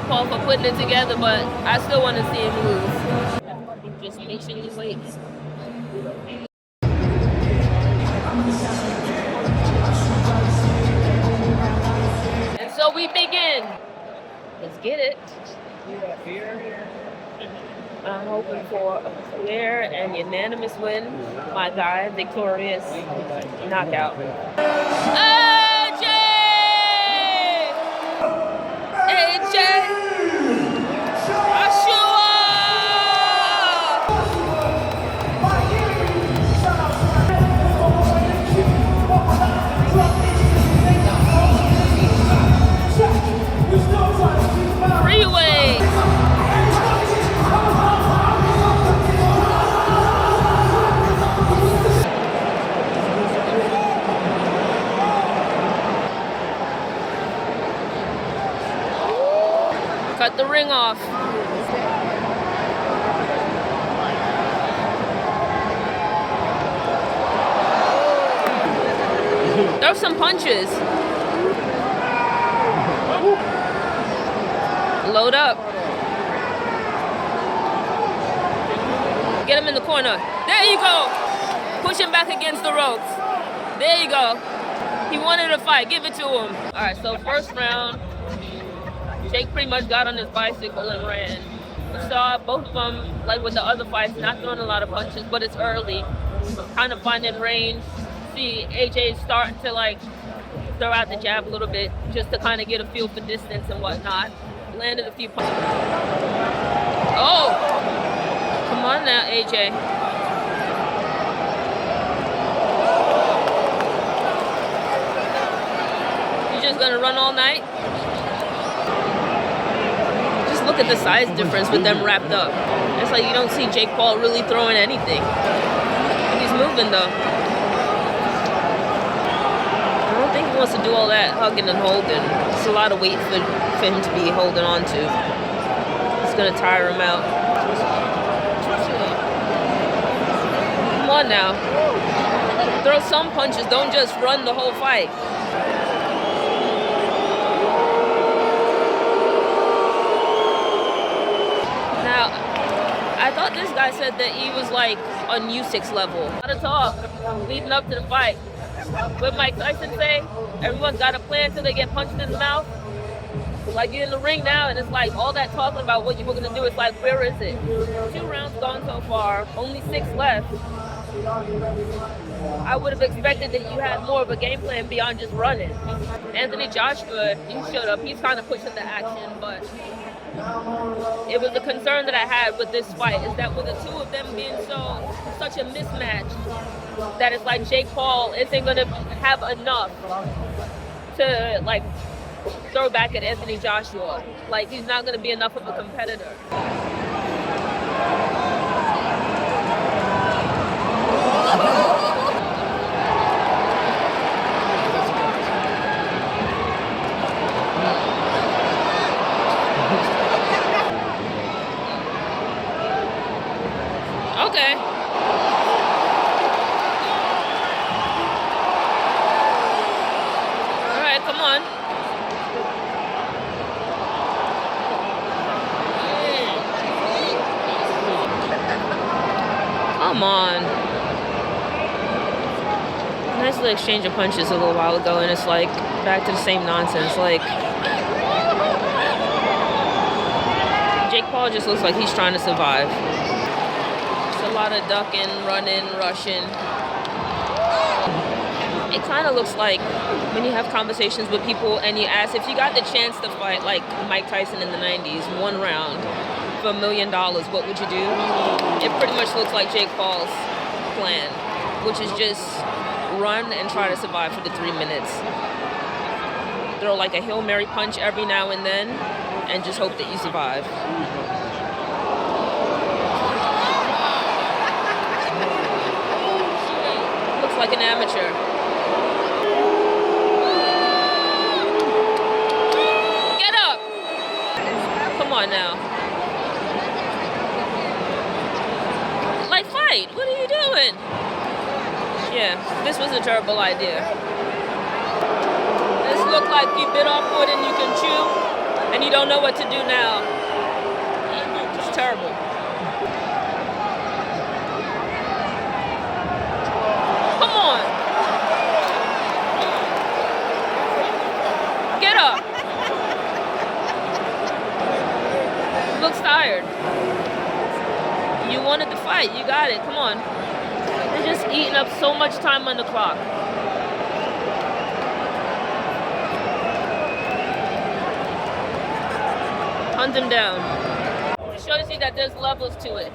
Paul for putting it together, but I still want to see him lose. Just patiently wait. And so we begin. Let's get it. I'm hoping for a clear and unanimous win. My guy, victorious knockout. Cut the ring off. Throw some punches. Load up. Get him in the corner. There you go. Push him back against the ropes. There you go. He wanted a fight. Give it to him. All right, so first round, Jake pretty much got on his bicycle and ran. We saw both of them, like with the other fights, not throwing a lot of punches, but it's early. Kind of finding range. See AJ starting to like throw out the jab a little bit just to kind of get a feel for distance and whatnot. Landed a few punches. Oh! Come on now, AJ. You just gonna run all night? Just look at the size difference with them wrapped up. It's like you don't see Jake Paul really throwing anything. He's moving though. I don't think he wants to do all that hugging and holding. It's a lot of weight for him to be holding on to. It's gonna tire him out. Come on now. Throw some punches, don't just run the whole fight. Now, I thought this guy said that he was like on U6 level. A lot of talk leading up to the fight. What Mike Tyson say? Everyone's got a plan till they get punched in the mouth. Like you're in the ring now, and it's like all that talking about what you were gonna do. It's like, where is it? 2 rounds gone so far, only 6 left. I would have expected that you had more of a game plan beyond just running. Anthony Joshua, he showed up. He's kind of pushing the action, but it was a concern that I had with this fight is that with the two of them being such a mismatch, that it's like Jake Paul isn't gonna have enough to like throw back at Anthony Joshua. Like he's not gonna be enough of a competitor. Okay. All right, come on. Come on. Nice little exchange of punches a little while ago, and it's like back to the same nonsense. Like Jake Paul just looks like he's trying to survive. A lot of ducking, running, rushing. It kind of looks like when you have conversations with people and you ask if you got the chance to fight like Mike Tyson in the 90s, 1 round for $1 million, what would you do? It pretty much looks like Jake Paul's plan, which is just run and try to survive for the 3 minutes. Throw like a Hail Mary punch every now and then and just hope that you survive. Like an amateur. Get up! Come on now. Like fight, what are you doing? Yeah, this was a terrible idea. This looked like you bit off wood and you can chew and you don't know what to do now. It's terrible. Get up. Looks tired. You wanted to fight. You got it. Come on. They're just eating up so much time on the clock. Hunt him down. It shows you that there's levels to it.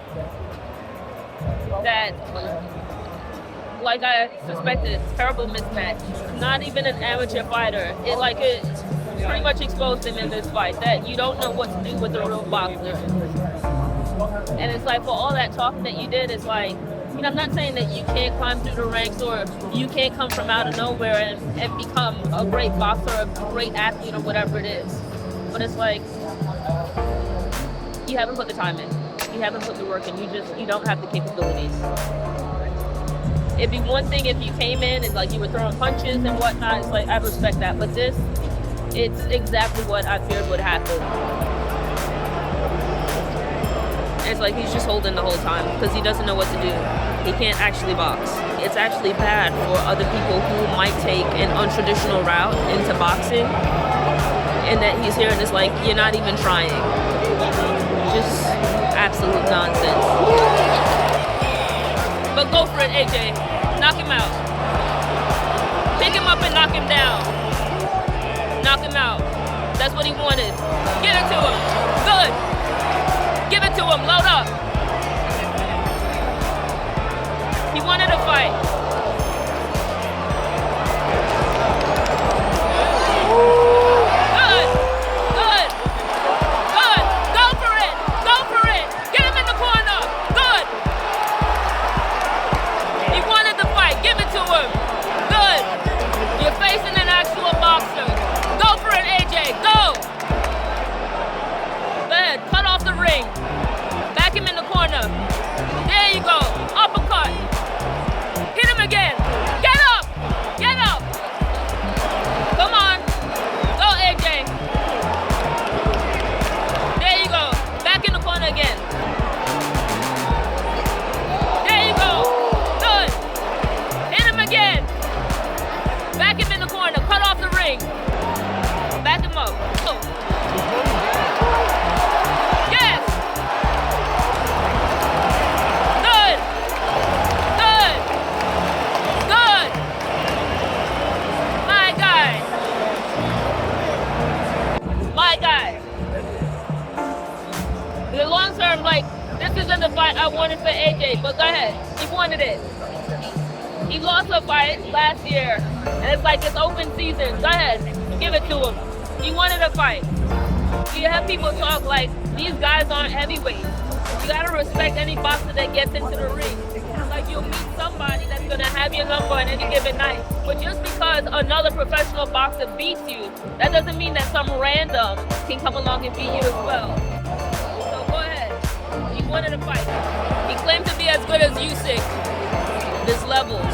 That, like I suspected, it's a terrible mismatch. Not even an amateur fighter. It pretty much exposed him in this fight that you don't know what to do with a real boxer. And it's like for all that talking that you did, it's like, you know, I'm not saying that you can't climb through the ranks or you can't come from out of nowhere and become a great boxer, a great athlete or whatever it is. But it's like, you haven't put the time in. You haven't put the work in. You don't have the capabilities. It'd be one thing if you came in and like you were throwing punches and whatnot. It's like, I respect that. But this, it's exactly what I feared would happen. It's like he's just holding the whole time because he doesn't know what to do. He can't actually box. It's actually bad for other people who might take an untraditional route into boxing, and that he's here and it's like, you're not even trying. Just absolute nonsense. But go for it, AJ. Knock him out. Pick him up and knock him down. Knock him out. That's what he wanted. Get it to him. Good. Give it to him. Load up. He wanted a fight. Good. Good. Good. Go for it. Go for it. Get him in the corner. Good. He wanted the fight. Give it to him. Good. You're facing an actual boxer. Go for it, AJ. Go. Go ahead. Cut off the ring. Back him in the corner. There you go. Uppercut. Hit him again. Get up. Get up. Come on. Go, AJ. There you go. Back in the corner again. There you go. Good. Hit him again. Back him in the corner. Cut off the ring. Back him up. Go. Yes. Good. Good. Good. My guy. My guy. The long term, like, this isn't the fight I wanted for AJ, but go ahead. He wanted it. He lost a fight last year, and it's like it's open season. Go ahead. Give it to him. He wanted a fight. You have people talk like, these guys aren't heavyweights. You gotta respect any boxer that gets into the ring. Like, you'll meet somebody that's gonna have your number on any given night. But just because another professional boxer beats you, that doesn't mean that some random can come along and beat you as well. So go ahead. He wanted a fight. He claimed to be as good as Usyk. There's levels.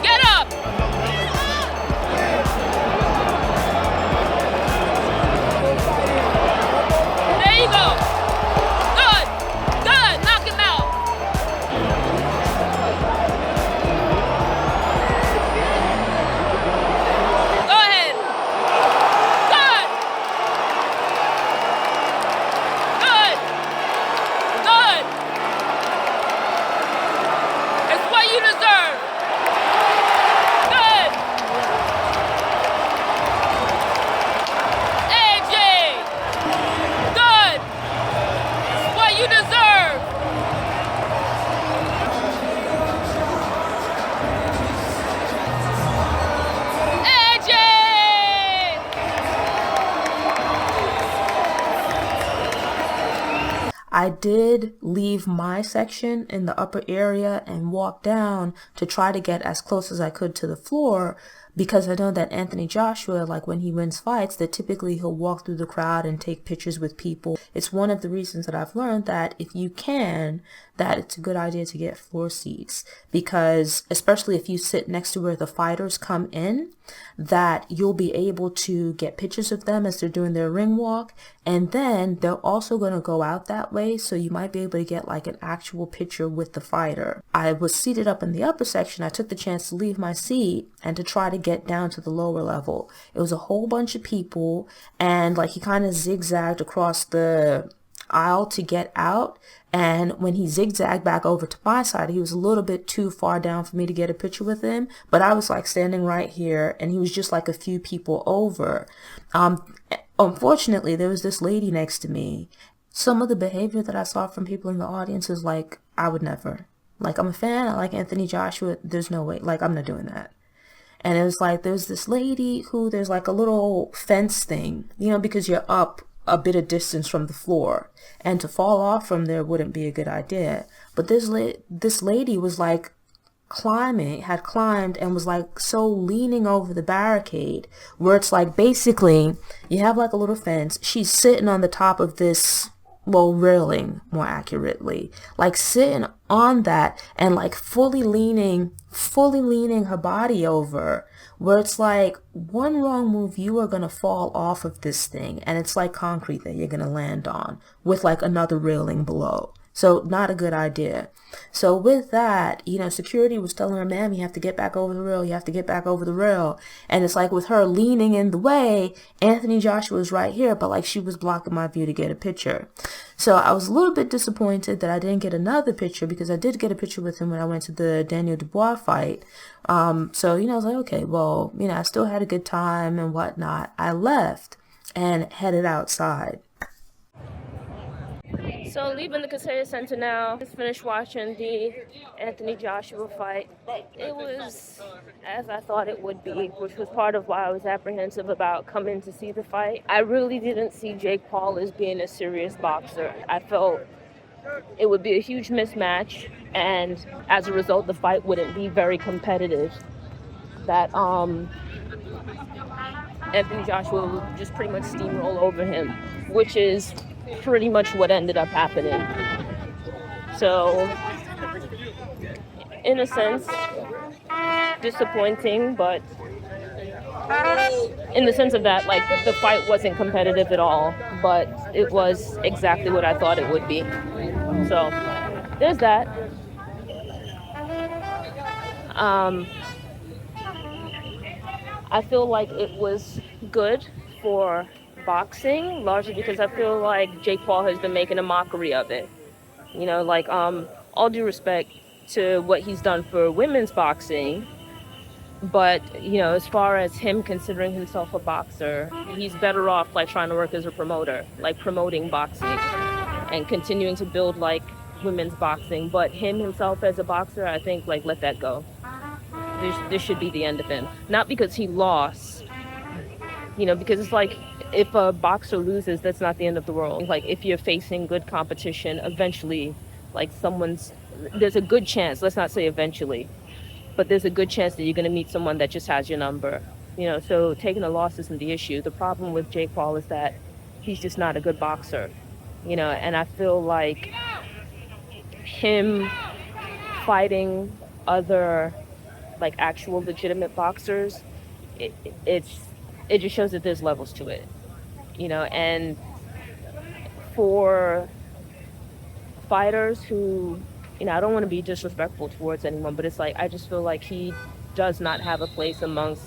Get up! There you go. Good. Good. Knock him out. Go ahead. Good. Good. Good. It's what you deserve. Good. AJ. Good. It's what you deserve. AJ. I did leave my section in the upper area and walk down to try to get as close as I could to the floor, because I know that Anthony Joshua, like when he wins fights, that typically he'll walk through the crowd and take pictures with people. It's one of the reasons that I've learned that if you can, that it's a good idea to get floor seats, because especially if you sit next to where the fighters come in, that you'll be able to get pictures of them as they're doing their ring walk, and then they're also going to go out that way, so you might be able to get like an actual picture with the fighter. I was seated up in the upper section. I took the chance to leave my seat and to try to get down to the lower level. It was a whole bunch of people, and like he kind of zigzagged across the aisle to get out, and when he zigzagged back over to my side, he was a little bit too far down for me to get a picture with him, but I was like standing right here and he was just like a few people over. Unfortunately, there was this lady next to me. Some of the behavior that I saw from people in the audience is like, I would never. Like, I'm a fan, I like Anthony Joshua, there's no way, like, I'm not doing that. And it was like, there's this lady who, there's like a little fence thing, you know, because you're up a bit of distance from the floor, and to fall off from there wouldn't be a good idea. But this lady was like had climbed and was like so leaning over the barricade, where it's like basically you have like a little fence. She's sitting on the top of this, well, railing more accurately, like sitting on that and like fully leaning her body over, where it's like one wrong move, you are gonna fall off of this thing, and it's like concrete that you're gonna land on with like another railing below. So not a good idea. So with that, you know, security was telling her, ma'am, you have to get back over the rail. You have to get back over the rail. And it's like with her leaning in the way, Anthony Joshua was right here, but like she was blocking my view to get a picture. So I was a little bit disappointed that I didn't get another picture, because I did get a picture with him when I went to the Daniel Dubois fight. So, you know, I was like, okay, well, you know, I still had a good time and whatnot. I left and headed outside. So leaving the Kaseya Center now, just finished watching the Anthony Joshua fight. It was as I thought it would be, which was part of why I was apprehensive about coming to see the fight. I really didn't see Jake Paul as being a serious boxer. I felt it would be a huge mismatch, and as a result, the fight wouldn't be very competitive. That Anthony Joshua would just pretty much steamroll over him, which is pretty much what ended up happening. So, in a sense, disappointing, but in the sense of that, like, the fight wasn't competitive at all, but it was exactly what I thought it would be. So, there's that. I feel like it was good for boxing, largely because I feel like Jake Paul has been making a mockery of it. You know, like, all due respect to what he's done for women's boxing, but, you know, as far as him considering himself a boxer, he's better off, like, trying to work as a promoter, like, promoting boxing and continuing to build, like, women's boxing. But him himself as a boxer, I think, like, let that go. This should be the end of him. Not because he lost, you know, because it's like, if a boxer loses, that's not the end of the world. Like, if you're facing good competition, eventually, like, there's a good chance, let's not say eventually, but there's a good chance that you're going to meet someone that just has your number. You know, so taking a loss isn't the issue. The problem with Jake Paul is that he's just not a good boxer, you know, and I feel like him fighting other, like, actual legitimate boxers, it just shows that there's levels to it. You know, and for fighters who, you know, I don't want to be disrespectful towards anyone, but it's like, I just feel like he does not have a place amongst,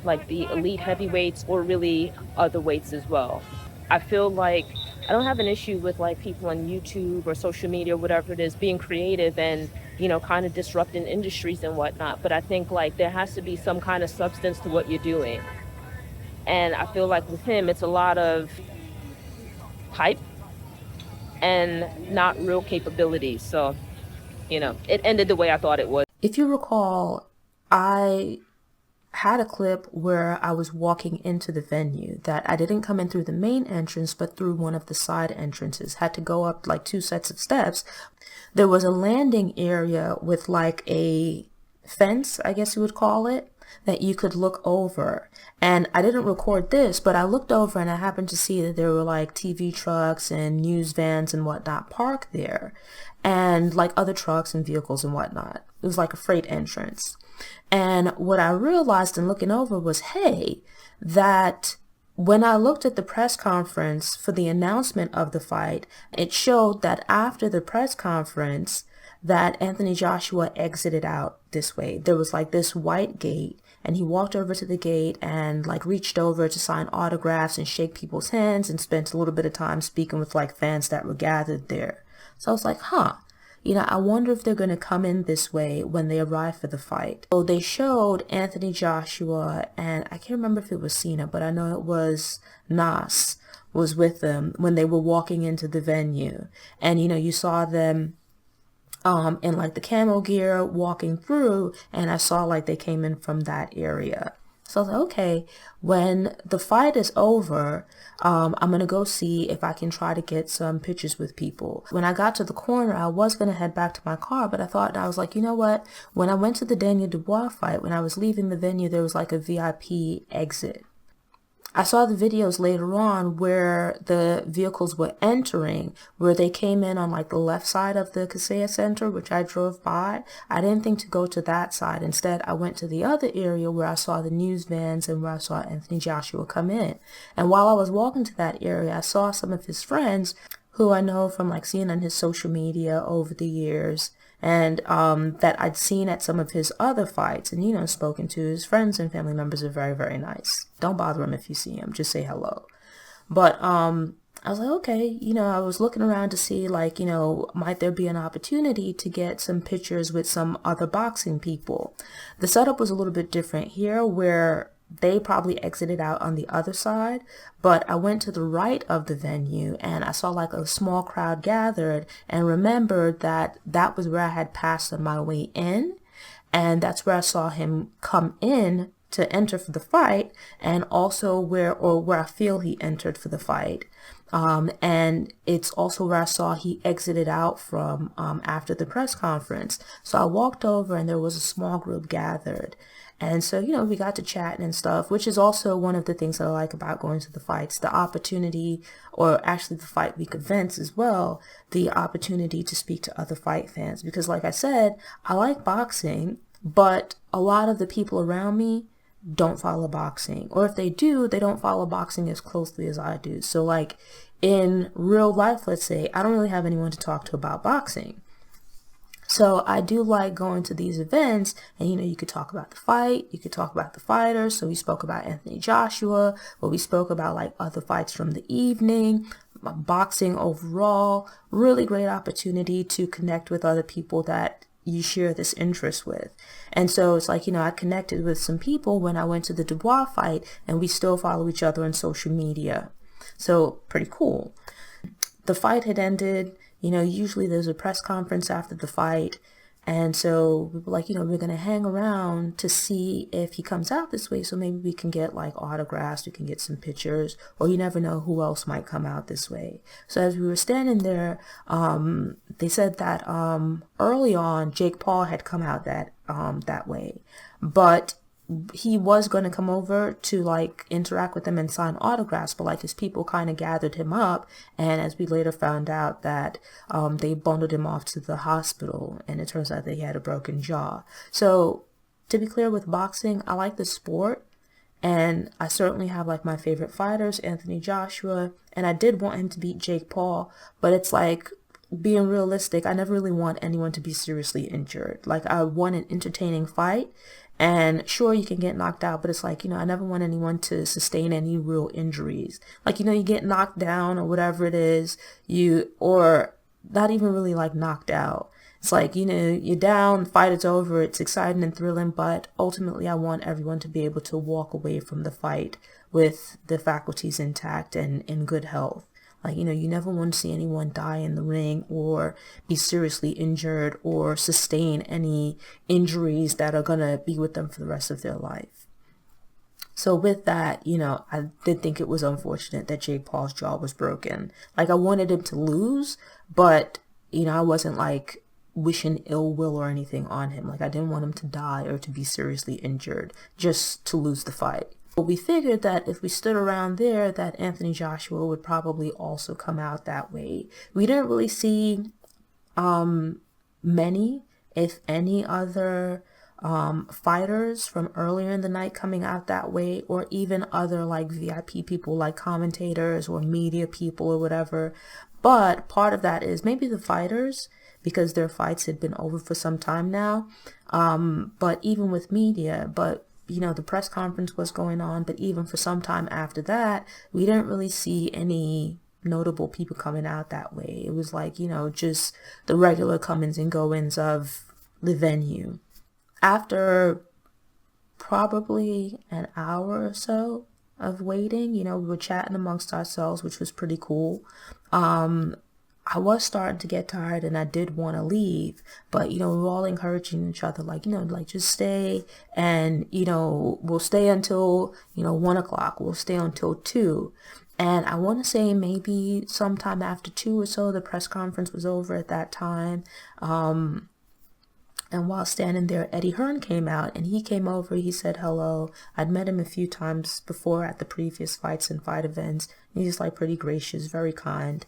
like, the elite heavyweights or really other weights as well. I feel like I don't have an issue with, like, people on YouTube or social media or whatever it is being creative and, you know, kind of disrupting industries and whatnot, but I think, like, there has to be some kind of substance to what you're doing. And I feel like with him, it's a lot of hype and not real capabilities. So, you know, it ended the way I thought it would. If you recall, I had a clip where I was walking into the venue, that I didn't come in through the main entrance, but through one of the side entrances. Had to go up like 2 sets of steps. There was a landing area with like a fence, I guess you would call it, that you could look over. And I didn't record this, but I looked over and I happened to see that there were like TV trucks and news vans and whatnot parked there, and like other trucks and vehicles and whatnot. It was like a freight entrance. And what I realized in looking over was, hey, that when I looked at the press conference for the announcement of the fight, it showed that after the press conference that Anthony Joshua exited out this way. There was like this white gate, and he walked over to the gate and like reached over to sign autographs and shake people's hands and spent a little bit of time speaking with like fans that were gathered there. So I was like, you know, I wonder if they're going to come in this way when they arrive for the fight. So they showed Anthony Joshua, and I can't remember if it was Cena, but I know it was Nas was with them when they were walking into the venue. And, you know, you saw them in like the camo gear walking through, and I saw like they came in from that area. So I was like, okay, when the fight is over, I'm going to go see if I can try to get some pictures with people. When I got to the corner, I was going to head back to my car, but I was like, you know what? When I went to the Daniel Dubois fight, when I was leaving the venue, there was like a VIP exit. I saw the videos later on where the vehicles were entering, where they came in on like the left side of the Kaseya Center, which I drove by. I didn't think to go to that side. Instead, I went to the other area where I saw the news vans and where I saw Anthony Joshua come in. And while I was walking to that area, I saw some of his friends who I know from like seeing on his social media over the years, and that I'd seen at some of his other fights, and spoken to. His friends and family members are very, very nice. Don't bother him if you see him, just say hello. But I was like, okay, I was looking around to see like, might there be an opportunity to get some pictures with some other boxing people. The setup was a little bit different here, where they probably exited out on the other side, but I went to the right of the venue and I saw like a small crowd gathered, and remembered that that was where I had passed on my way in, and that's where I saw him come in to enter for the fight, and also where I feel he entered for the fight. And it's also where I saw he exited out from after the press conference. So I walked over and there was a small group gathered. And so, we got to chatting and stuff, which is also one of the things that I like about going to the fights, the opportunity, or actually the fight week events as well, the opportunity to speak to other fight fans. Because like I said, I like boxing, but a lot of the people around me don't follow boxing. Or if they do, they don't follow boxing as closely as I do. So like in real life, let's say, I don't really have anyone to talk to about boxing. So I do like going to these events, and you could talk about the fight, you could talk about the fighters. So we spoke about Anthony Joshua, but we spoke about like other fights from the evening, boxing overall. Really great opportunity to connect with other people that you share this interest with. And so it's like, I connected with some people when I went to the Dubois fight, and we still follow each other on social media. So pretty cool. The fight had ended. Usually there's a press conference after the fight. And so we were like, we're going to hang around to see if he comes out this way. So maybe we can get like autographs, we can get some pictures, or you never know who else might come out this way. So as we were standing there, they said that early on, Jake Paul had come out that way. But he was going to come over to like interact with them and sign autographs, but like his people kind of gathered him up, and as we later found out that they bundled him off to the hospital, and it turns out that he had a broken jaw. So to be clear, with boxing, I like the sport, and I certainly have like my favorite fighters, Anthony Joshua, and I did want him to beat Jake Paul, but it's like, being realistic, I never really want anyone to be seriously injured. Like, I want an entertaining fight. And sure, you can get knocked out, but it's like, I never want anyone to sustain any real injuries. Like, you get knocked down or whatever it is, or not even really like knocked out. It's like, you're down, the fight is over, it's exciting and thrilling, but ultimately I want everyone to be able to walk away from the fight with the faculties intact and in good health. Like, you never want to see anyone die in the ring or be seriously injured or sustain any injuries that are going to be with them for the rest of their life. So with that, I did think it was unfortunate that Jake Paul's jaw was broken. Like, I wanted him to lose, but, I wasn't like wishing ill will or anything on him. Like, I didn't want him to die or to be seriously injured just to lose the fight. But we figured that if we stood around there, that Anthony Joshua would probably also come out that way. We didn't really see many, if any, other fighters from earlier in the night coming out that way, or even other like VIP people like commentators or media people or whatever. But part of that is maybe the fighters, because their fights had been over for some time now. But even with media, the press conference was going on, but even for some time after that, we didn't really see any notable people coming out that way. It was like, just the regular comings and goings of the venue. After probably an hour or so of waiting, we were chatting amongst ourselves, which was pretty cool. I was starting to get tired and I did want to leave, but we were all encouraging each other, like, like just stay, and we'll stay until 1 o'clock, we'll stay until 2. And I want to say maybe sometime after 2 or so, the press conference was over at that time. And while standing there, Eddie Hearn came out, and he came over, he said hello. I'd met him a few times before at the previous fights and fight events. He's like pretty gracious, very kind.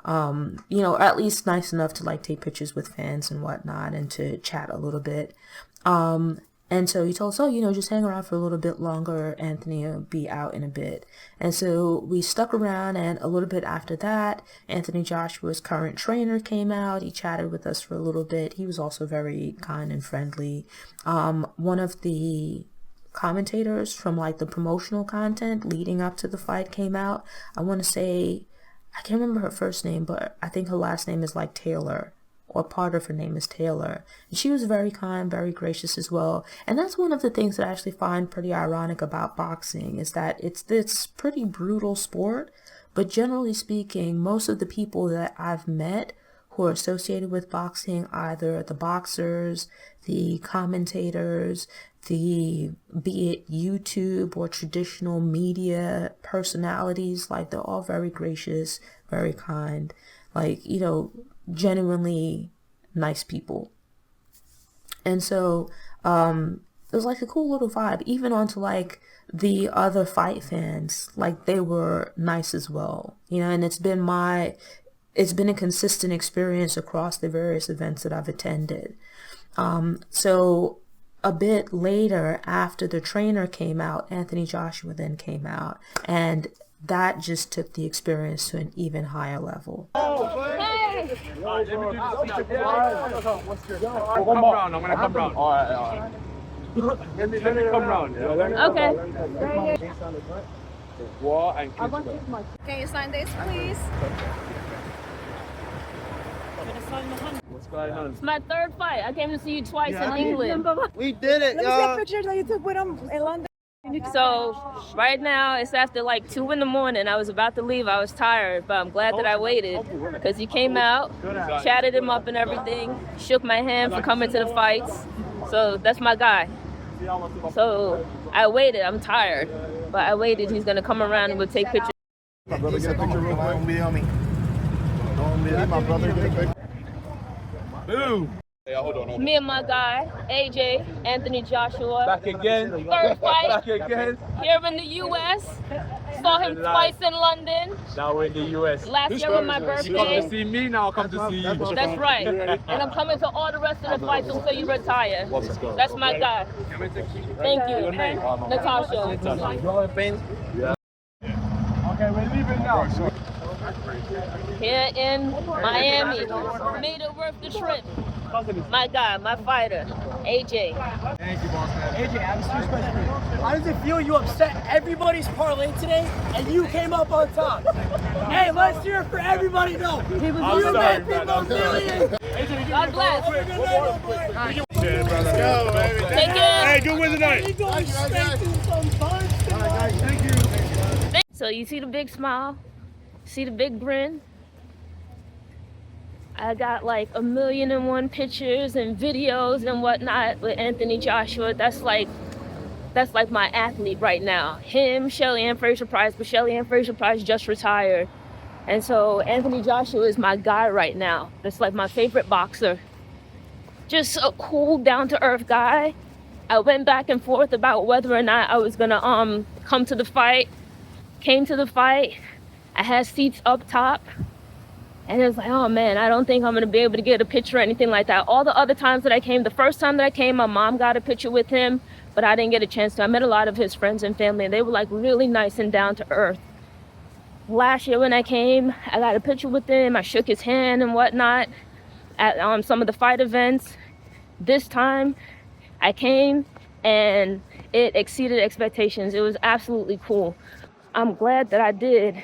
At least nice enough to like take pictures with fans and whatnot and to chat a little bit. And so he told us, just hang around for a little bit longer. Anthony will be out in a bit. And so we stuck around, and a little bit after that, Anthony Joshua's current trainer came out. He chatted with us for a little bit. He was also very kind and friendly. One of the commentators from like the promotional content leading up to the fight came out. I want to say, I can't remember her first name, but I think her last name is like Taylor, or part of her name is Taylor. And she was very kind, very gracious as well. And that's one of the things that I actually find pretty ironic about boxing, is that it's this pretty brutal sport, but generally speaking, most of the people that I've met who are associated with boxing, either the boxers, the commentators, be it YouTube or traditional media personalities, like they're all very gracious, very kind, like, genuinely nice people. And so it was like a cool little vibe, even onto like the other fight fans, like they were nice as well, and it's been a consistent experience across the various events that I've attended. So a bit later, after the trainer came out, Anthony Joshua then came out, and that just took the experience to an even higher level. Hey! Come round. I'm gonna come round. All right. Let me come round. Okay. Can you sign this, please? What's going on? It's my third fight. I came to see you twice in England. We did it, Let me see y'all. a picture that you took with him in London. So right now it's after like 2 in the morning. I was about to leave. I was tired, but I'm glad that I waited because he came out, chatted him up and everything, shook my hand for coming to the fights. So that's my guy. So I waited. I'm tired, but I waited. He's gonna come around and we'll take pictures. My brother, get a picture real quick. Don't be on me. Don't be my brother. Boom. Yeah, hold on. Me and my guy, AJ, Anthony Joshua. Back again. Third fight. Back again. Here in the U.S. Saw him twice in London. Now we're in the U.S. Last year on my You come birthday. to see me, now I'll come to see you. That's right. And I'm coming to all the rest of the fights until you retire. That's my guy. Thank you. Natasha. Okay, we're leaving now. Here in Miami. Made it worth the trip. My guy, my fighter, AJ. Thank you, boss man. AJ, I have a serious question. How does it feel you upset everybody's parlay today and you came up on top? Hey, let's hear it for everybody though. You made people millions. God bless. Let's go, baby. Take care. Hey, good win tonight. Thank you. So you see the big smile, see the big grin. I got like 1,000,001 pictures and videos and whatnot with Anthony Joshua. That's like my athlete right now. Him, Shelly Ann Fraser-Price, but Shelly Ann Fraser-Price just retired. And so Anthony Joshua is my guy right now. That's like my favorite boxer. Just a cool, down-to-earth guy. I went back and forth about whether or not I was gonna come to the fight. Came to the fight. I had seats up top. And it was like, oh man, I don't think I'm gonna be able to get a picture or anything like that. All the other times that I came, the first time that I came, my mom got a picture with him, but I didn't get a chance to. I met a lot of his friends and family, and they were like really nice and down to earth. Last year when I came, I got a picture with him. I shook his hand and whatnot at some of the fight events. This time, I came and it exceeded expectations. It was absolutely cool. I'm glad that I did,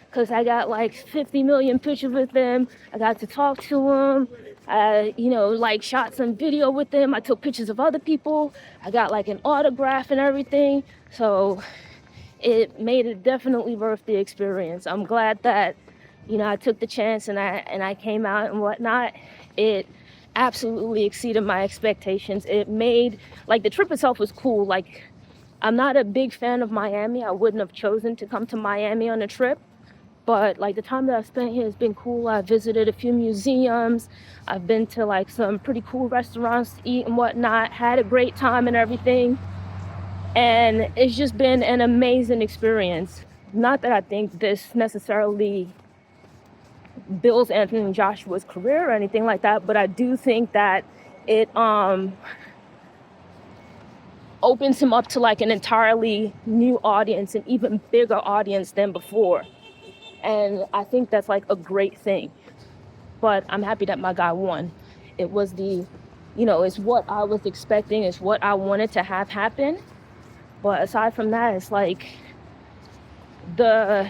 because I got like 50 million pictures with them. I got to talk to them. I, like shot some video with them. I took pictures of other people. I got like an autograph and everything. So it made it definitely worth the experience. I'm glad that, I took the chance and I came out and whatnot. It absolutely exceeded my expectations. It made, like, the trip itself was cool. Like, I'm not a big fan of Miami. I wouldn't have chosen to come to Miami on a trip. But, like, the time that I spent here has been cool. I visited a few museums. I've been to, like, some pretty cool restaurants to eat and whatnot. Had a great time and everything. And it's just been an amazing experience. Not that I think this necessarily builds Anthony Joshua's career or anything like that, but I do think that it opens him up to, like, an entirely new audience, an even bigger audience than before. And I think that's, like, a great thing. But I'm happy that my guy won. It was it's what I was expecting, it's what I wanted to have happen. But aside from that, it's like the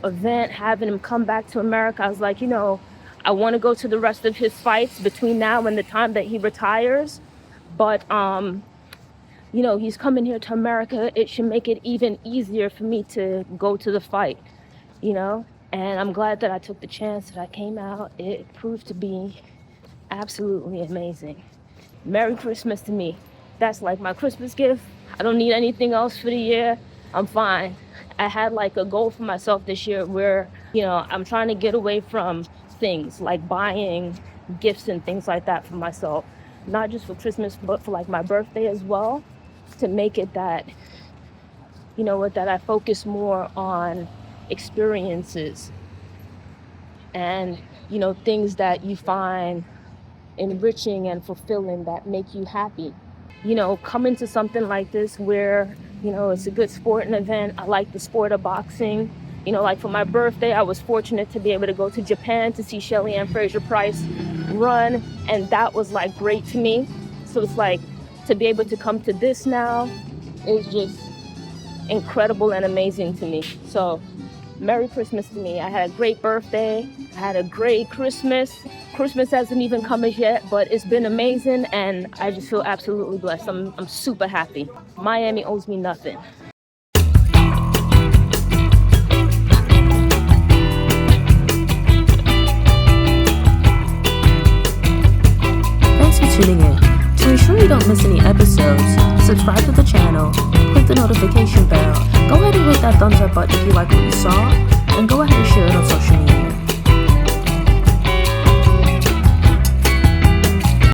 event, having him come back to America, I was like, I want to go to the rest of his fights between now and the time that he retires. But, he's coming here to America. It should make it even easier for me to go to the fight, And I'm glad that I took the chance, that I came out. It proved to be absolutely amazing. Merry Christmas to me. That's like my Christmas gift. I don't need anything else for the year. I'm fine. I had, like, a goal for myself this year where, I'm trying to get away from things like buying gifts and things like that for myself. Not just for Christmas, but for, like, my birthday as well. To make it that, that I focus more on experiences and, things that you find enriching and fulfilling, that make you happy. Coming to something like this where, it's a good sporting event. I like the sport of boxing. Like, for my birthday, I was fortunate to be able to go to Japan to see Shelly Ann Fraser-Price run, and that was, like, great to me. So it's like, to be able to come to this now is just incredible and amazing to me. So, Merry Christmas to me. I had a great birthday. I had a great Christmas. Christmas hasn't even come as yet, but it's been amazing, and I just feel absolutely blessed. I'm super happy. Miami owes me nothing. Thanks for tuning in. To ensure you don't miss any episodes, subscribe to the channel, click the notification bell, go ahead and hit that thumbs up button if you like what you saw, and go ahead and share it on social media.